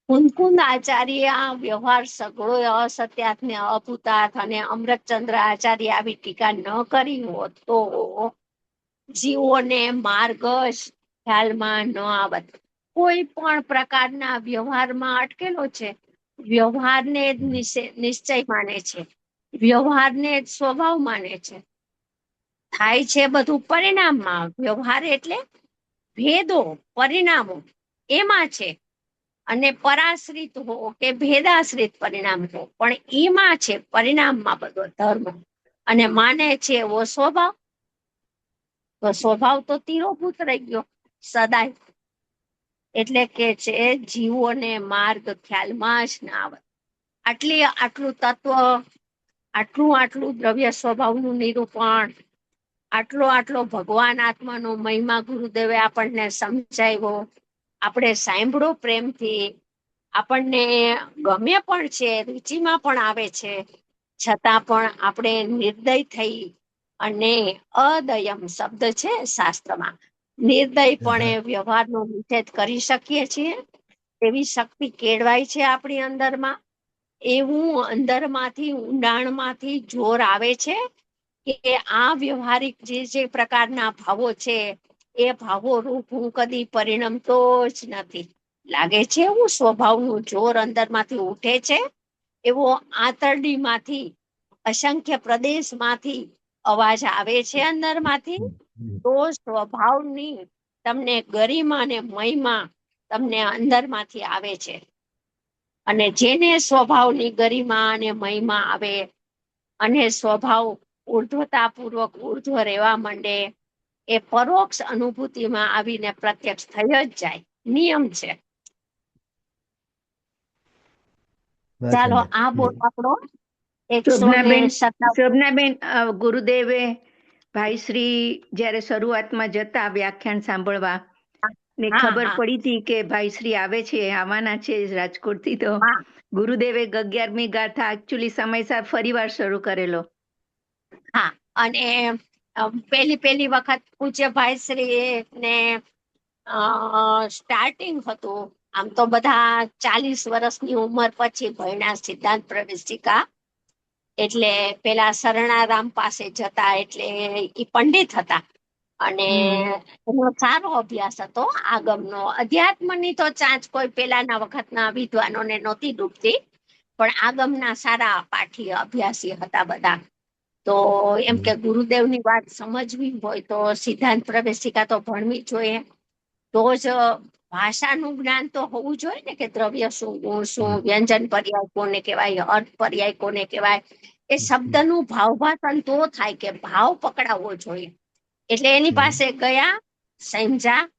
કુંદકુંદ આચાર્ય આ વ્યવહાર સગળો અસત્યાર્થ ને અભૂતાર્થ અને અમૃતચંદ્ર આચાર્ય આવી ટીકા ન કરી હોત તો જીવોને માર્ગ ખ્યાલમાં ન આવત. કોઈ પણ પ્રકારના વ્યવહારમાં અટકેલો છે, વ્યવહારને નિશ્ચય માને છે, વ્યવહારને સ્વભાવ માને છે. થાય છે બધું પરિણામમાં. વ્યવહાર એટલે ભેદો, પરિણામો એમાં છે. અને પરાશ્રિત હો કે ભેદાશ્રિત પરિણામ હો, પણ એમાં છે પરિણામમાં બધો ધર્મ. અને માને છે એવો સ્વભાવ. તો સ્વભાવ તો તીરોભૂત રહી ગયો સદાય. એટલે કે છે જીવોને માર્ગ ખ્યાલમાં જ ના આવે. આટલું તત્વ, આટલું દ્રવ્ય સ્વભાવનું નિરૂપણ, આટલો ભગવાન આત્માનો મહિમા ગુરુદેવે આપણને સમજાવ્યો. આપણે સાંભળો પ્રેમથી, આપણને ગમે પણ છે, રુચિમાં પણ આવે છે. છતાં પણ આપણે નિર્દય થઈ અને અદયમ શબ્દ છે શાસ્ત્રમાં, નિર્દયપણે વ્યવહારનો નિષેધ કરી શકીએ છીએ. એવી શક્તિ કેળવાય છે આપણી અંદરમાં. એવું અંદરમાંથી, ઊંડાણમાંથી જોર આવે છે કે આ વ્યવહારિક જે પ્રકારના ભાવો છે, એ ભાવો રૂપ હું કદી પરિણમતો જ નથી. લાગે છે એવું સ્વભાવનું જોર અંદરમાંથી ઉઠે છે, એવો આંતરડીમાંથી, અસંખ્ય પ્રદેશમાંથી અવાજ આવે છે અંદરમાંથી. તો સ્વભાવની તમને ગરિમા અને મહિમા તમને અંદરમાંથી આવે છે. અને જેને સ્વભાવની ગરિમા અને મહિમા આવે અને સ્વભાવ ઉર્ધ્વતાપૂર્વક ઉર્ધ્વ રહેવા માંડે, એ પરોક્ષ અનુભૂતિમાં આવીને પ્રત્યક્ષ થઈ જ જાય. નિયમ છે. ચાલો આ બોલ આપણો 157. શોભનાબેન, ગુરુદેવે ભાઈ શ્રી જયારે શરૂઆતમાં જતા વ્યાખ્યાન સાંભળવા ને ખબર પડી હતી કે ભાઈ શ્રી આવે છે, આવવાના છે રાજકોટ થી, તો ગુરુદેવે 11મી ગાથા એકચ્યુઅલી સમયસર ફરીવાર શરૂ કરેલો. હા, અને પહેલી વખત પૂજ્ય ભાઈ શ્રી ને સ્ટાર્ટિંગ હતું. આમ તો બધા 40 વર્ષની ઉંમર પછી ભણ્યા સિદ્ધાંત પ્રવેશિકા, એટલે પેલા શરણારામ પાસે જતા, એટલે ઈ પંડિત હતા અને એનો સારો અભ્યાસ હતો આગમનો. અધ્યાત્મની તો ચાંચ કોઈ પેલાના વખતના વિદ્વાનોને નહોતી ડૂબતી, પણ આગમના સારા પાઠી અભ્યાસી હતા બધા. તો એમ કે ગુરુદેવની વાત સમજવી હોય તો સિદ્ધાંત પ્રવેશિકા તો ભણવી જોઈએ. તો જ ભાષાનું જ્ઞાન તો હોવું જોઈએ ને, કે દ્રવ્ય શું, ગુણ શું, વ્યંજન પર્યાય કોને કહેવાય, અર્થ પર્યાય કોને કહેવાય, એ શબ્દનું ભાવભાષણ તો થાય કે ભાવ પકડાવવો જોઈએ. એટલે એની પાસે ગયા, સમજ્યા,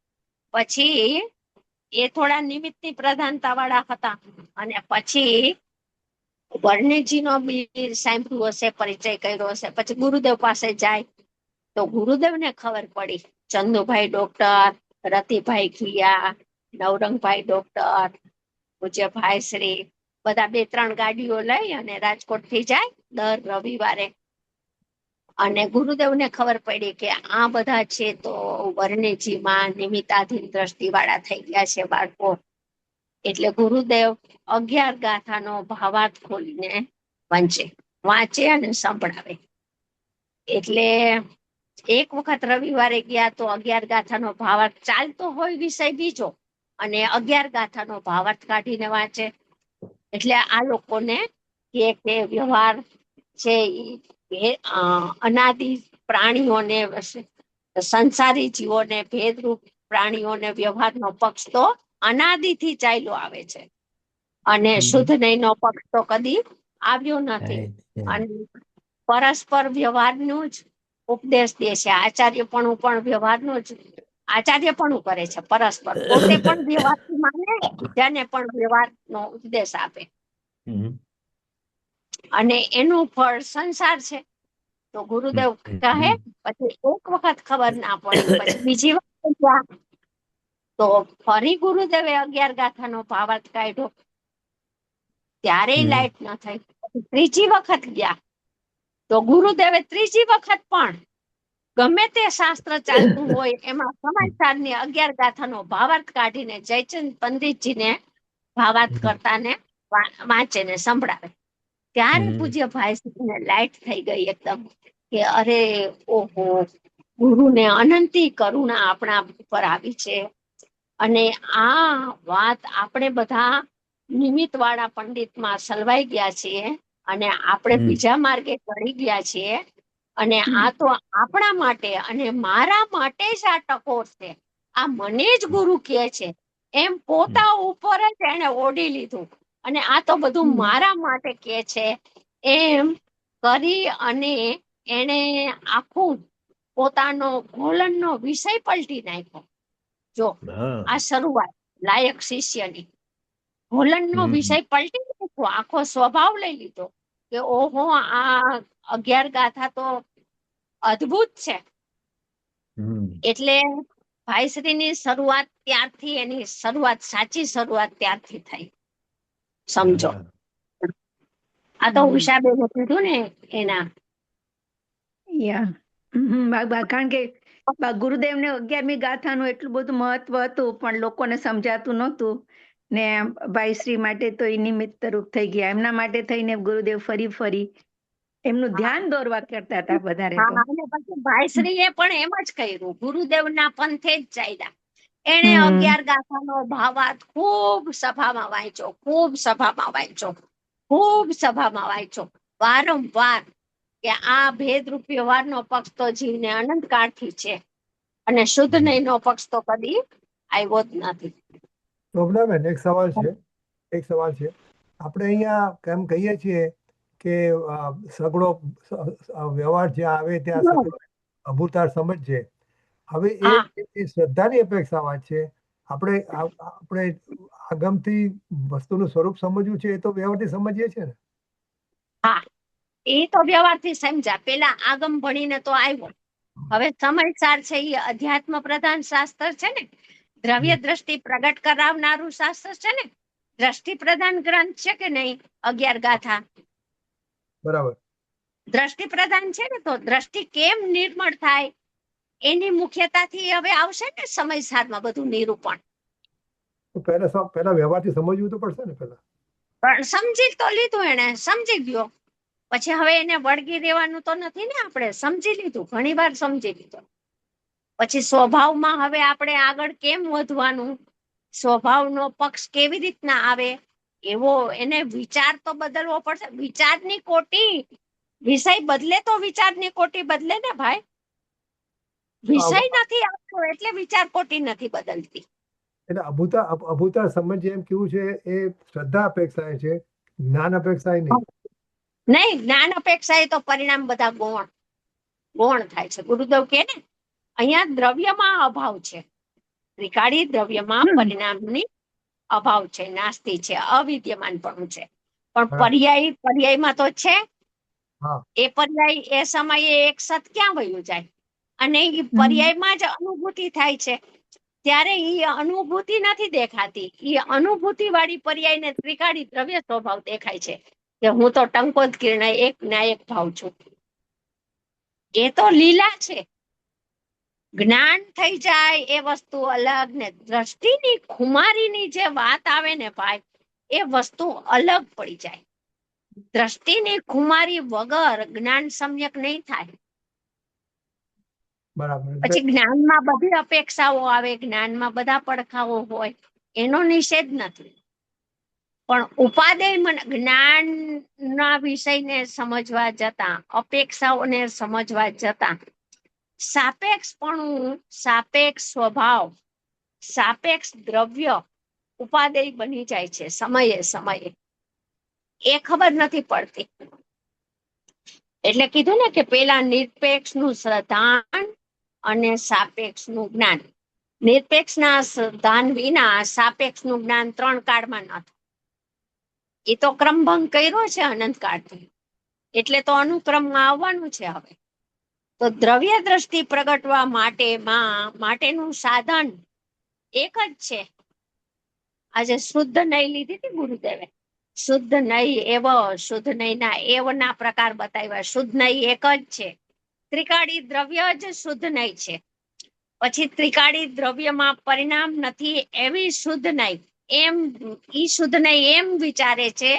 પછી એ થોડા નિમિત્તની પ્રધાનતા વાળા હતા, અને પછી વર્ણિજીનો બી સાંભળ્યું હશે, પરિચય કર્યો હશે. પછી ગુરુદેવ પાસે જાય તો ગુરુદેવને ખબર પડી, ચંદુભાઈ ડોક્ટર, રતિભાઈ ખિયા, નવરંગભાઈ ડોક્ટર, પૂજ્ય ભાઈ શ્રી, બધા 2-3 ગાડીઓ લઈ અને રાજકોટ થી જાય દર રવિવારે. અને ગુરુદેવને ખબર પડી કે આ બધા છે તો વર્ણિજીમાં નિમિત્તાધીન દ્રષ્ટિ વાળા થઈ ગયા છે બાળકો. એટલે ગુરુદેવ 11 ગાથાનો ભાવાર્થ ખોલીને વાંચે અને સંભળાવે. એટલે એક વખત રવિવારે ગયા તો 11 ગાથાનો ભાવાર્થ ચાલતો હોય વિષય બીજો, અને 11 ગાથાનો ભાવાર્થ કાઢીને વાંચે. એટલે આ લોકોને કે વ્યવહાર છે અનાદિ પ્રાણીઓને, સંસારી જીવોને, ભેદરૂપ પ્રાણીઓને વ્યવહારનો પક્ષ તો અનાદિથી ચાલ્યો આવે છે, અને શુદ્ધ નહીંનો પક્ષ તો કદી આવ્યો નથી. અને પરસ્પર વ્યવહારનું જ ઉપદેશ દે છે. આચાર્યપણું પણ વ્યવહારનું જ આચાર્યપણું કરે છે પરસ્પર. પોતે પણ વ્યવહારથી માને, બીજાને પણ વ્યવહારનો ઉપદેશ આપે. અને એનું ફળ સંસાર છે. તો ગુરુદેવ કહે, પછી એક વખત ખબર ના પડી, પછી બીજી વખત ગયા તો ફરી ગુરુદેવે 11 ગાથાનો ભાવાર્થ કાઢ્યો, ત્યારે લાઈટ ન થઈ. ત્રીજી વખત ગયા તો ગુરુદેવે ત્રીજી વખત પણ ગમે તે શાસ્ત્ર ચાલતું હોય એમાં સમાચારની 11 ગાથાનો ભાવાર્થ કાઢીને જયચંદ પંડિતજીને ભાવાર્થ કરતા ને વાંચે ને સંભળાવે. ત્યારે પૂજ્ય ભાઈ લાઈટ થઈ ગઈ એકદમ, કે અરે ઓહો, ગુરુને અનંતી કરુણા આપણા ઉપર આવી છે. અને આ વાત આપણે બધા નિમિત્ત વાળા પંડિતમાં સલવાઈ ગયા છીએ, અને આપણે બીજા માર્ગે ચડી ગયા છીએ. અને આ તો આપણા માટે અને મારા માટે જ આ ટકોર છે. આ મને જ ગુરુ કહે છે એમ પોતા ઉપર જ એને ઓઢી લીધું, અને આ તો બધું મારા માટે કહે છે એમ કરી અને એને આખું પોતાનો ગોલનનો વિષય પલટી નાખ્યો. જો આ શરૂઆત લાયક શિષ્યની, ગોલનનો વિષય પલટી નાખ્યો, આખો સ્વભાવ લઈ લીધો કે ઓહો, આ 11 ગાથા તો અદ્ભુત છે. એટલે ભાઈશ્રીની શરૂઆત ત્યારથી, એની શરૂઆત, સાચી શરૂઆત ત્યારથી થઈ, સમજો. આ તો ઉષાબેને કીધું ને એના. કારણ કે ગુરુદેવને 11મી ગાથાનું એટલું બધું મહત્વ હતું, પણ લોકોને સમજાતું નહોતું, ને ભાઈશ્રી માટે તો એ નિમિત્ત રૂપ થઈ ગયા. એમના માટે થઈને ગુરુદેવ ફરી એમનું ધ્યાન દોરવા કરતા હતા વધારે. પછી ભાઈશ્રીએ પણ એમ જ કર્યું, ગુરુદેવના પંથે જ ચાલ્યા. એને 11 ગાથાનો ભાવાર્થ ખૂબ સભામાં વાંચ્યો, વારંવાર, કે આ ભેદરૂપ વ્યવહારનો પક્ષ તો જીવને અનંતકાળથી છે, અને શુદ્ધ નહીંનો પક્ષ તો કદી આવ્યો જ નથી. શોભનાબેન, એક સવાલ છે. આપણે અહીંયા કેમ કહીએ છીએ કે સગળો વ્યવહાર જ્યાં આવે ત્યાં સગળો અભૂતાર સમજજે. હવે એ શ્રદ્ધાની અપેક્ષા વાત છે. આપણે આગમથી વસ્તુનું સ્વરૂપ સમજવું છે, એ તો વ્યવહારથી સમજીએ છીએ ને. હા, એ તો વ્યવહારથી સમજ્યા. પેલા આગમ ભણીને તો આવ્યો. હવે સમયસાર છે એ અધ્યાત્મ પ્રધાન શાસ્ત્ર છે ને, દ્રવ્ય દ્રષ્ટિ પ્રગટ કરાવનારું શાસ્ત્ર છે ને, દ્રષ્ટિ પ્રધાન ગ્રંથ છે કે નહીં? 11 ગાથા બરાબર. દ્રષ્ટિ પ્રધાન છે ને, તો દ્રષ્ટિ કેમ નિર્મળ થાય એની મુખ્યતાથી હવે આવશે ને સમયસારમાં બધું નિરૂપણ. પહેલા વ્યવહારથી સમજવું તો પડશે ને. પણ સમજી તો લીધું, એને સમજી ગયો, પછી હવે એને વળગી રહેવાનું તો નથી ને. આપણે સમજી લીધું, ઘણી વાર સમજી લીધું. પછી સ્વભાવમાં હવે આપણે આગળ કેમ વધવાનું, સ્વભાવનો પક્ષ કેવી રીતના આવે, એવો એને વિચાર તો બદલવો પડશે. વિચારની કોટી, વિષય બદલે તો વિચારની કોટી બદલે ને ભાઈ. વિષય નથી આવતો એટલે વિચાર કોટી નથી બદલતી. એટલે અભૂતાર સમજે એમ કેવું છે, એ શ્રદ્ધા અપેક્ષાએ છે, જ્ઞાન અપેક્ષાએ નહીં. નહીં, જ્ઞાન અપેક્ષાએ તો પરિણામ બધા ગૌણ થાય છે. ગુરુદેવ કે ને, અહીંયા દ્રવ્યમાં અભાવ છે, ત્રિકાળી દ્રવ્યમાં પરિણામની અભાવ છે, નાસ્તિ છે, અવિદ્યમાન પણ છે. પણ પર્યાયમાં તો છે. એ પર્યાય એ સમયે એક સત ક્યાં વયું જાય, અને એ પર્યાયમાં જ અનુભૂતિ થાય છે. ત્યારે એ અનુભૂતિ નથી દેખાતી. એ અનુભૂતિ વાળી પર્યાયને ત્રિકાળી દ્રવ્ય સ્વભાવ દેખાય છે, કે હું તો ટંકોદ કિરણય એક નાયક ભાવ છું. એ તો લીલા છે. જ્ઞાન થઈ જાય એ વસ્તુ અલગ, ને દ્રષ્ટિની ખુમારીની જે વાત આવે ને ભાઈ, એ વસ્તુ અલગ પડી જાય. દ્રષ્ટિની ખુમારી વગર જ્ઞાન સમ્યક નહીં થાય. પછી જ્ઞાનમાં બધી અપેક્ષાઓ આવે, જ્ઞાનમાં બધા પડખાઓ હોય, એનો નિષેધ નથી. પણ ઉપાદેય જ્ઞાનના વિષયને સમજવા જતા, અપેક્ષાઓને સમજવા જતા, સાપેક્ષપણું, સાપેક્ષ સ્વભાવ, સાપેક્ષ દ્રવ્ય ઉપાદેય બની જાય છે સમયે. એ ખબર નથી પડતી. એટલે કીધું ને કે પેલા નિરપેક્ષનું શ્રદ્ધાન અને સાપેક્ષનું જ્ઞાન. નિરપેક્ષના શ્રદ્ધાન વિના સાપેક્ષનું જ્ઞાન 3 કાળમાં ન થાય. એ તો ક્રમભંગ કર્યો છે અનંતકાળથી, એટલે તો અનુક્રમમાં આવવાનું છે. હવે તો દ્રવ્ય દ્રષ્ટિ પ્રગટવા માટેનું સાધન એક જ છે. આજે શુદ્ધ નહીં લીધી હતી ગુરુદેવે. શુદ્ધ નહીં એવ, શુદ્ધ નહીંના એવના પ્રકાર બતાવ્યા. શુદ્ધ નહીં એક જ છે, ત્રિકાળી દ્રવ્ય જ શુદ્ધ નહીં છે. પછી ત્રિકાળી દ્રવ્યમાં પરિણામ નથી એવી શુદ્ધ નહીં, એમ ઈ શુદ્ધ નહીં એમ વિચારે છે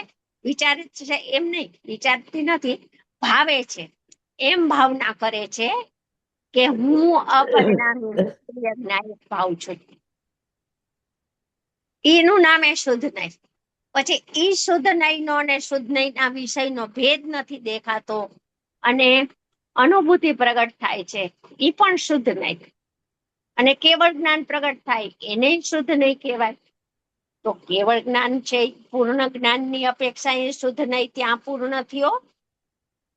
એમ નહીં, વિચારતી નથી, ભાવે છે એમ ભાવના કરે છે કે હું અપરિણામી જ્ઞાયક ભાવ છું. એનું નામ એ શુદ્ધ નહીં. પછી ઈ શુદ્ધ નહીંનો અને શુદ્ધ નહીંના વિષયનો ભેદ નથી દેખાતો, અને અનુભૂતિ પ્રગટ થાય છે, ઈ પણ શુદ્ધ નહીં. અને કેવળ જ્ઞાન પ્રગટ થાય એને શુદ્ધ નહીં કહેવાય. તો કેવળ જ્ઞાન છે, પૂર્ણ જ્ઞાનની અપેક્ષા એ શુદ્ધ નહીં ત્યાં પૂર્ણ થયો.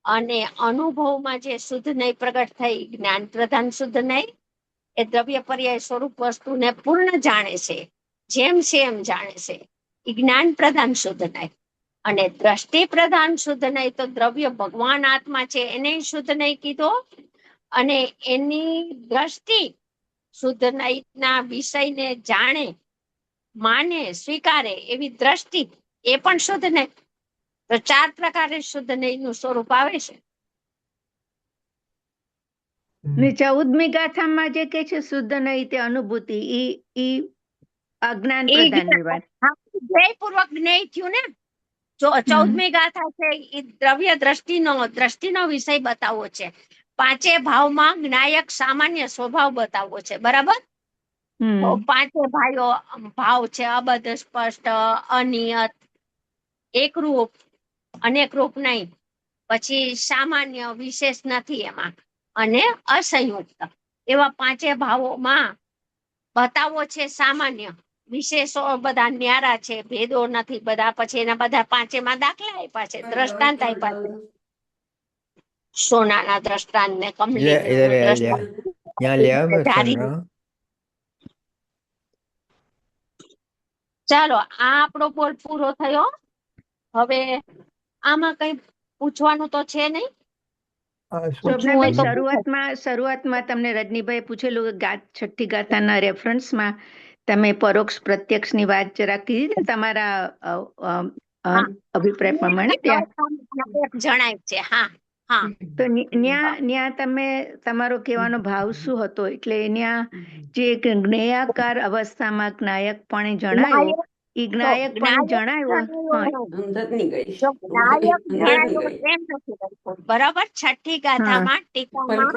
અને અનુભવમાં જે શુદ્ધ નહીં પ્રગટ થઈ, જ્ઞાન પ્રધાન શુદ્ધ નહીં, એ દ્રવ્ય પર્યાય સ્વરૂપ વસ્તુને પૂર્ણ જાણે છે, જેમ છે એમ જાણે છે, એ જ્ઞાન પ્રધાન શુદ્ધ નહીં. અને દ્રષ્ટિ પ્રધાન શુદ્ધ નહીં તો દ્રવ્ય ભગવાન આત્મા છે એને શુદ્ધ નહીં કીધો. અને એની દ્રષ્ટિ શુદ્ધ નહીંના વિષયને જાણે, માને, સ્વીકારે એવી દ્રષ્ટિ, એ પણ શુદ્ધ નહીં. તો 4 પ્રકારે શુદ્ધ નહીંનું સ્વરૂપ આવે છે. 14મી ગાથામાં જે કે છે શુદ્ધ નહીં તે અનુભૂતિ, ઈ અજ્ઞાન પ્રધાનની વાત. જયપૂર્વક જ્ઞેય થયું ને. જો 14મી ગાથા છે એ દ્રવ્ય દ્રષ્ટિનો વિષય બતાવવો છે. 5 ભાવમાં જ્ઞાયક સામાન્ય સ્વભાવ બતાવવો છે, બરાબર? તો 5 ભાવ છે, અબદ્ધ, સ્પષ્ટ, અનિયત, એકરૂપ, અનેક રૂપ નહીં, પછી સામાન્ય, વિશેષ નથી એમાં, અને અસંયુક્ત. એવા 5 ભાવોમાં બતાવવો છે સામાન્ય, વિશેષો બધા ન્યારા છે, ભેદો નથી બધા. પછી એના બધા પાંચેમાં દાખલા આપ્યા છે, દ્રષ્ટાંત આપ્યા છે. સોનાના દ્રષ્ટાંત ને કમલી यहाँ ले आओ, मैं सुन रहा हूँ। ચાલો, આ આપણો બોલ પૂરો થયો. હવે આમાં કઈ પૂછવાનું તો છે નહીં. શરૂઆતમાં તમને રજનીભાઈ પૂછેલું કે છઠ્ઠી ગાથાના રેફરન્સમાં તમે પરોક્ષ પ્રત્યક્ષની વાત જરા કીધી ને તમારા અભિપ્રાય પ્રમાણે જણાય છે. હા હા, તો ન્યા તમે તમારો કહેવાનો ભાવ શું હતો? એટલે ન્યા જે જ્ઞેયાકાર અવસ્થામાં જ્ઞાયકપણે જણાયો, એ જ્ઞાયકપણે જણાયો. બરાબર. છઠ્ઠી ગાથામાં ટીકામાં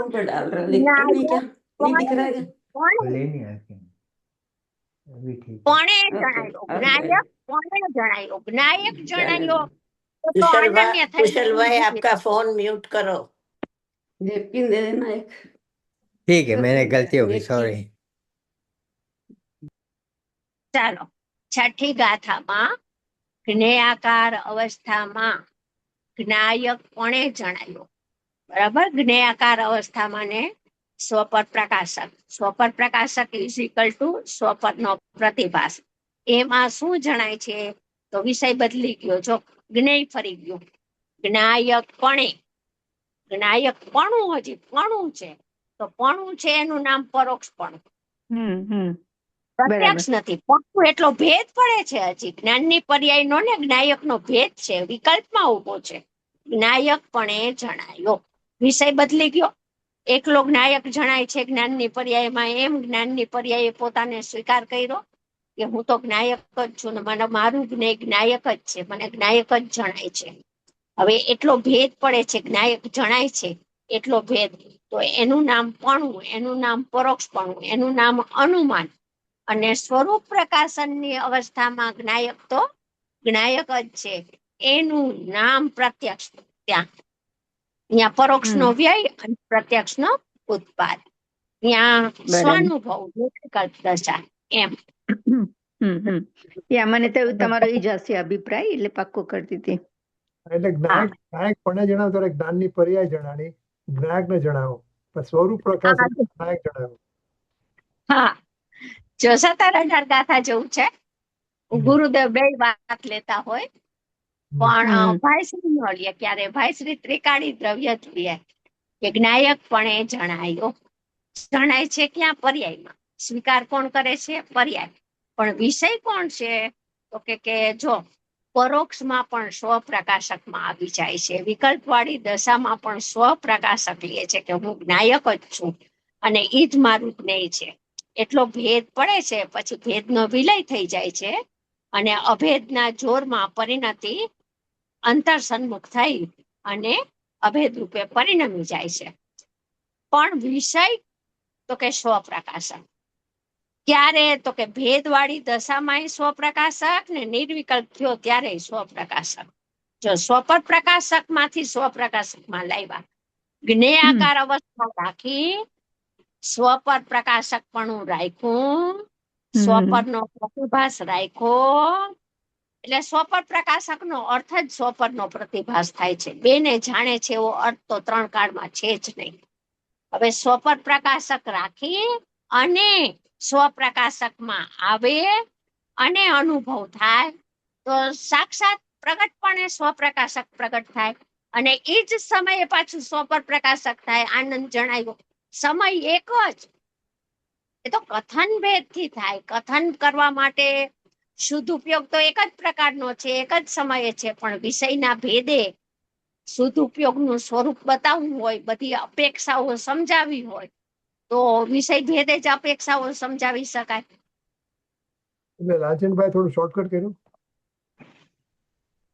જ્ઞાયક જણાયો. कुशल भाई, आपका फोन म्यूट करो। ठीक है, मैंने गलती होगी, सॉरी। ચાલો, છઠ્ઠી ગાથામાં જ્ઞેયાકાર અવસ્થામાં જ્ઞાયક કોણે જણાયો? બરાબર. જ્ઞેયાકાર અવસ્થામાં ને સ્વપર પ્રકાશક. સ્વપર પ્રકાશક ઇઝ ઇક્વલ ટુ સ્વપર નો પ્રતિભાસ. એમાં શું જણાય છે? તો વિષય બદલી ગયો. જો જ્ઞેય ફરી ગયું. જ્ઞાયકપણે, જ્ઞાયકપણું હજી પણું છે, તો પણું છે એનું નામ પરોક્ષપણું. પ્રત્યક્ષ નથી. પણું એટલો ભેદ પડે છે. હજી જ્ઞાનની પર્યાય નો ને જ્ઞાયક નો ભેદ છે, વિકલ્પમાં ઉભો છે. જ્ઞાયકપણે જણાયો, વિષય બદલી ગયો. એકલો જ્ઞાયક જણાય છે જ્ઞાનની પર્યાયમાં, એમ જ્ઞાનની પર્યાય પોતાને સ્વીકાર કર્યો કે હું તો જ્ઞાયક જ છું ને મને મારું જ્ઞાયક જ છે, મને જ્ઞાયક જ જણાય છે. હવે એટલો ભેદ પડે છે, જ્ઞાયક જણાય છે એટલો ભેદ, તો એનું નામ પણું, એનું નામ પરોક્ષપણું, એનું નામ અનુમાન. અને સ્વરૂપ પ્રકાશનની અવસ્થામાં જ્ઞાયક તો જ્ઞાયક જ છે, એનું નામ પ્રત્યક્ષ. ત્યાં પરોક્ષ નો વ્યય અને પ્રત્યક્ષ નો ઉત્પાદ. ત્યાં સ્વાનુભવ, વિકલ્પ દશા. એમ મને તો તમારો એ જ હશે અભિપ્રાય, એટલે પાક્કો કરતી હતી. એટલે જ્ઞાયક પણ જણાવો ત્યારે જ્ઞાનની પર્યાય જણાવી, જ્ઞાયક ને જણાવો, સ્વરૂપ પ્રકાશ જ્ઞાયક જણાવો. હા, જો 17,000 ગાથા જેવું છે. ગુરુદેવ બે વાત લેતા હોય, પણ ભાઈશ્રી નો લે ક્યારે. ભાઈશ્રી ત્રિકાળી દ્રવ્ય જ લે કે જ્ઞાયકપણે જણાયો. જણાય છે ક્યાં? પર્યાયમાં. સ્વીકાર કોણ કરે છે? પર્યાય. પણ વિષય કોણ છે? તો કે જો પરોક્ષમાં પણ સ્વપ્રકાશકમાં આવી જાય છે, વિકલ્પ વાળી દશામાં પણ સ્વપ્રકાશક લે છે કે હું જ્ઞાયક જ છું અને એ જ મારું જ્ઞેય છે. એટલો ભેદ પડે છે, પછી ભેદનો વિલય થઈ જાય છે અને અભેદના જોરમાં પરિણતિ અંતર સન્મુખ થઈ અને અભેદ રૂપે પરિણમી જાય છે. પણ વિષય તો કે સ્વપ્રકાશક. ક્યારે? તો કે ભેદવાળી દશામાં સ્વપ્રકાશક ને નિર્વિકલ્પ થયો ત્યારે સ્વપ્રકાશક. જો સ્વપર પ્રકાશક માંથી સ્વપ્રકાશક માં લાવ્યા, જ્ઞેયાકાર અવસ્થા રાખી સ્વપર પ્રકાશકપણું રાખ્યું, સ્વપર નો પ્રતિભાસ રાખ્યો, એટલે સ્વપર પ્રકાશક નો અર્થ જ સ્વપર નો પ્રતિભાસ થાય છે. બેને જાણે છે એવો અર્થ તો ત્રણ કાળમાં છે જ નહીં. હવે સ્વપર પ્રકાશક રાખી અને સ્વપ્રકાશકમાં આવે અને અનુભવ થાય તો સાક્ષાત પ્રગટપણે સ્વપ્રકાશક પ્રગટ થાય અને એ જ સમયે પાછું સ્વપર પ્રકાશક થાય. આનંદ જણાયો, સમય એક જ. એ તો કથન ભેદ થી થાય. કથન કરવા માટે શુદ્ધ ઉપયોગ તો એક જ પ્રકારનો છે, એક જ સમયે છે, પણ વિષયના ભેદે શુદ્ધ ઉપયોગનું સ્વરૂપ બતાવવું હોય, બધી અપેક્ષાઓ સમજાવી હોય, તો વિષય ભેદે જ અપેક્ષાઓ સમજાવી શકાય. એટલે રાજનભાઈ થોડું શોર્ટકટ કર્યું.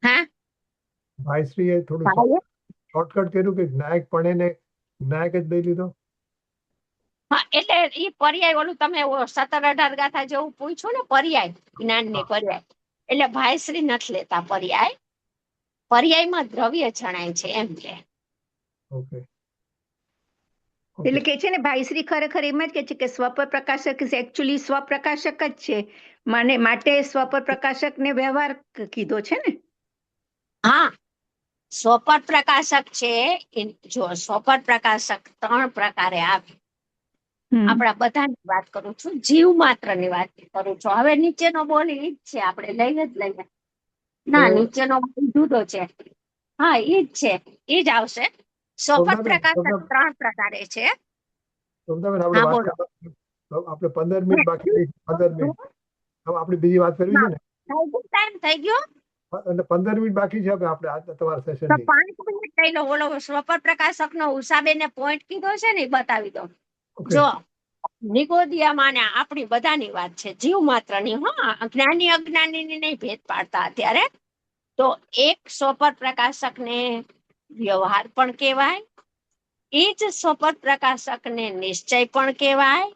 હા, ભાઈશ્રીએ થોડું શોર્ટકટ કર્યું કે જ્ઞાયકપણે ને જ્ઞાયક જ દઈ લીધો. હા, એટલે ઈ પર્યાય ઓલું તમે 17-18 ગાથા જેવું પૂછ્યું ને, પર્યાય, જ્ઞાનની પર્યાય, એટલે ભાઈશ્રી નથી લેતા પર્યાય. પર્યાયમાં દ્રવ્ય જણાય છે એમ કે. ઓકે. એટલે કે છે ને ભાઈશ્રી ખરેખર એમ જ કે છે કે સ્વપ્રકાશક એકચ્યુઅલી સ્વપ્રકાશક જ છે, માટે સ્વપર પ્રકાશક ને વ્યવહાર કીધો છે ને? હા, સ્વપર પ્રકાશક છે. જો સ્વપર પ્રકાશક 3 પ્રકારે આવે. આપણા બધાની વાત કરું છું, જીવ માત્ર ની વાત કરું છું. હવે નીચેનો બોલી ઈ જ છે, આપણે લઈએ જ લઈએ. ના, નીચેનો જુદો છે. હા, ઈ જ છે, ઈ જ આવશે. સ્વપર પ્રકાશક 3 પ્રકારે છે. આપણે 15 મિનિટ બાકી રહી, 15 મિનિટ. હવે આપણે બીજી વાત કરવી છે ને? ટાઈમ થઈ ગયો અને 15 મિનિટ બાકી છે આપણે તમારા સેશન તો ની. 5 મિનિટ લઈ લો. ઓલો સ્વપર પ્રકાશક નો ઉષાબેને પોઈન્ટ કીધો છે ને, બતાવી દો. જો નિગોદિયામાં ને આપણી બધાની વાત છે, જીવ માત્રની. હા, જ્ઞાની અજ્ઞાની ની નહીં ભેદ પાડતા અત્યારે. તો એક સ્વપર પ્રકાશક ને વ્યવહાર પણ કહેવાય, એ જ સ્વપર પ્રકાશક ને નિશ્ચય પણ કહેવાય,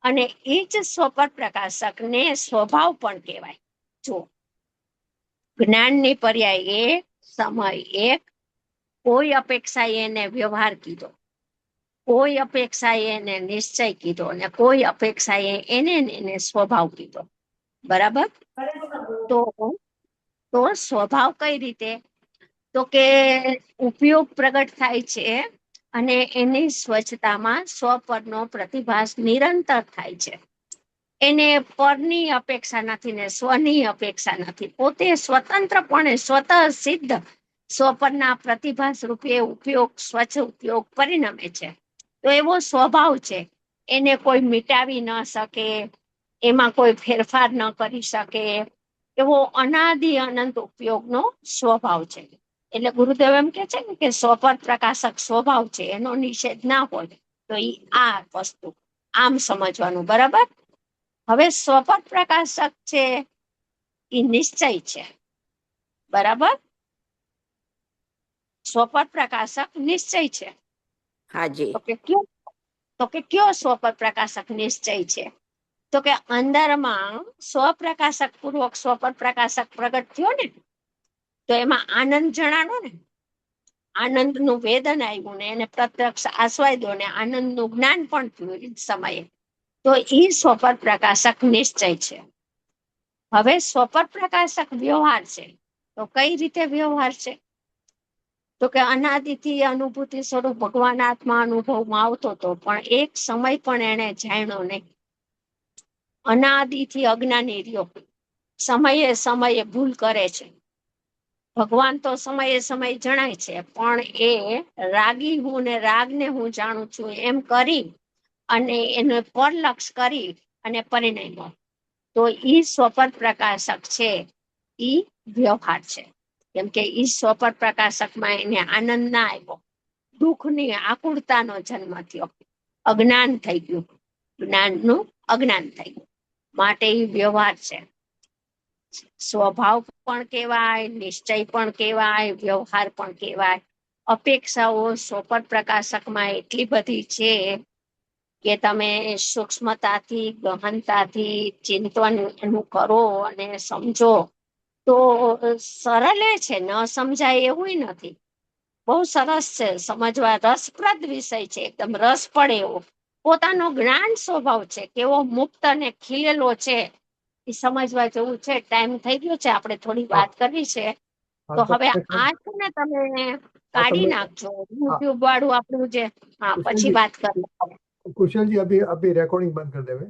અને એ જ સ્વપર પ્રકાશક ને સ્વભાવ પણ કહેવાય. જો જ્ઞાનની પર્યાય એક, સમય એક, કોઈ અપેક્ષા એને વ્યવહાર કીધો, કોઈ અપેક્ષા એને નિશ્ચય કીધો, અને કોઈ અપેક્ષા એને સ્વભાવ કીધો. બરાબર? તો સ્વભાવ કઈ રીતે? તો કે ઉપયોગ પ્રગટ થાય છે, અને એની સ્વચ્છતામાં સ્વપરનો પ્રતિભાસ નિરંતર થાય છે. એને પરની અપેક્ષા નથી ને સ્વની અપેક્ષા નથી. પોતે સ્વતંત્રપણે સ્વતઃ સિદ્ધ સ્વપરના પ્રતિભાસ રૂપે ઉપયોગ, સ્વચ્છ ઉપયોગ પરિણમે છે. તો એવો સ્વભાવ છે, એને કોઈ મિટાવી ન શકે, એમાં કોઈ ફેરફાર ન કરી શકે, એવો અનાદિ અનંત ઉપયોગનો સ્વભાવ છે. એટલે ગુરુદેવ એમ કે છે ને કે સ્વપર પ્રકાશક સ્વભાવ છે, એનો નિષેધ ના હોય. તો આ વસ્તુ આમ સમજવાનું. બરાબર? હવે સ્વપર પ્રકાશક છે એ નિશ્ચય છે. બરાબર? સ્વપર પ્રકાશક નિશ્ચય છે. હાજી. તો કે કયો સ્વપર પ્રકાશક નિશ્ચય છે? તો કે અંદરમાં સ્વપ્રકાશક પૂર્વક સ્વપર પ્રકાશક પ્રગટ થયો ને, તો એમાં આનંદ જણાનો ને, આનંદ નું વેદન આવ્યું ને, એને પ્રત્યક્ષ આસ્વાદ્યો ને, આનંદ નું જ્ઞાન પણ થયું એ જ સમયે. તો એ સ્વપર પ્રકાશક નિશ્ચય છે. હવે સ્વપર પ્રકાશક વ્યવહાર છે. તો કઈ રીતે વ્યવહાર છે? તો કે અનાદિથી અનુભૂતિ સ્વરૂપ ભગવાન આત્મા અનુભવમાં આવતો હતો, પણ એક સમય પણ એને જાણ્યો નહીં. અનાદિથી અજ્ઞાની રહ્યો, સમયે સમયે ભૂલ કરે છે. ભગવાન તો સમયે સમય જણાય છે, પણ એ રાગી હું ને રાગને હું જાણું છું એમ કરી અને એને પરલક્ષ કરી અને પરિણમ્યો. તો ઈ સ્વપર પ્રકાશક છે, ઈ વ્યવહાર છે. કેમ કે ઈ સ્વપર પ્રકાશકમાં એને આનંદ ના આવ્યો, દુઃખની આકુળતાનો જન્મ થયો, અજ્ઞાન થઈ ગયું, જ્ઞાનનું અજ્ઞાન થઈ ગયું. માટે ઈ વ્યવહાર છે. સ્વભાવ પણ કહેવાય, નિશ્ચય પણ કહેવાય, વ્યવહાર પણ કહેવાય. અપેક્ષાઓ સ્વપર પ્રકાશકમાં એટલી બધી છે કે તમે સૂક્ષ્મતાથી, ગહનતાથી ચિંતન એનું કરો અને સમજો તો સરળ છે, ન સમજાય એવું નથી. બહુ સરસ છે, સમજવા રસપ્રદ વિષય છે, એકદમ રસ પડે એવો. પોતાનો જ્ઞાન સ્વભાવ છે, કેવો મુક્ત અને ખીલેલો છે, એ સમજવા જેવું છે. ટાઈમ થઈ ગયો છે, આપણે થોડી વાત કરવી છે. તો હવે આ છે ને તમે કાઢી નાખજો યુટ્યુબ વાળું આપણું જે. હા, પછી વાત કરીએ. कुशल जी अभी अभी रिकॉर्डिंग बंद कर देवे।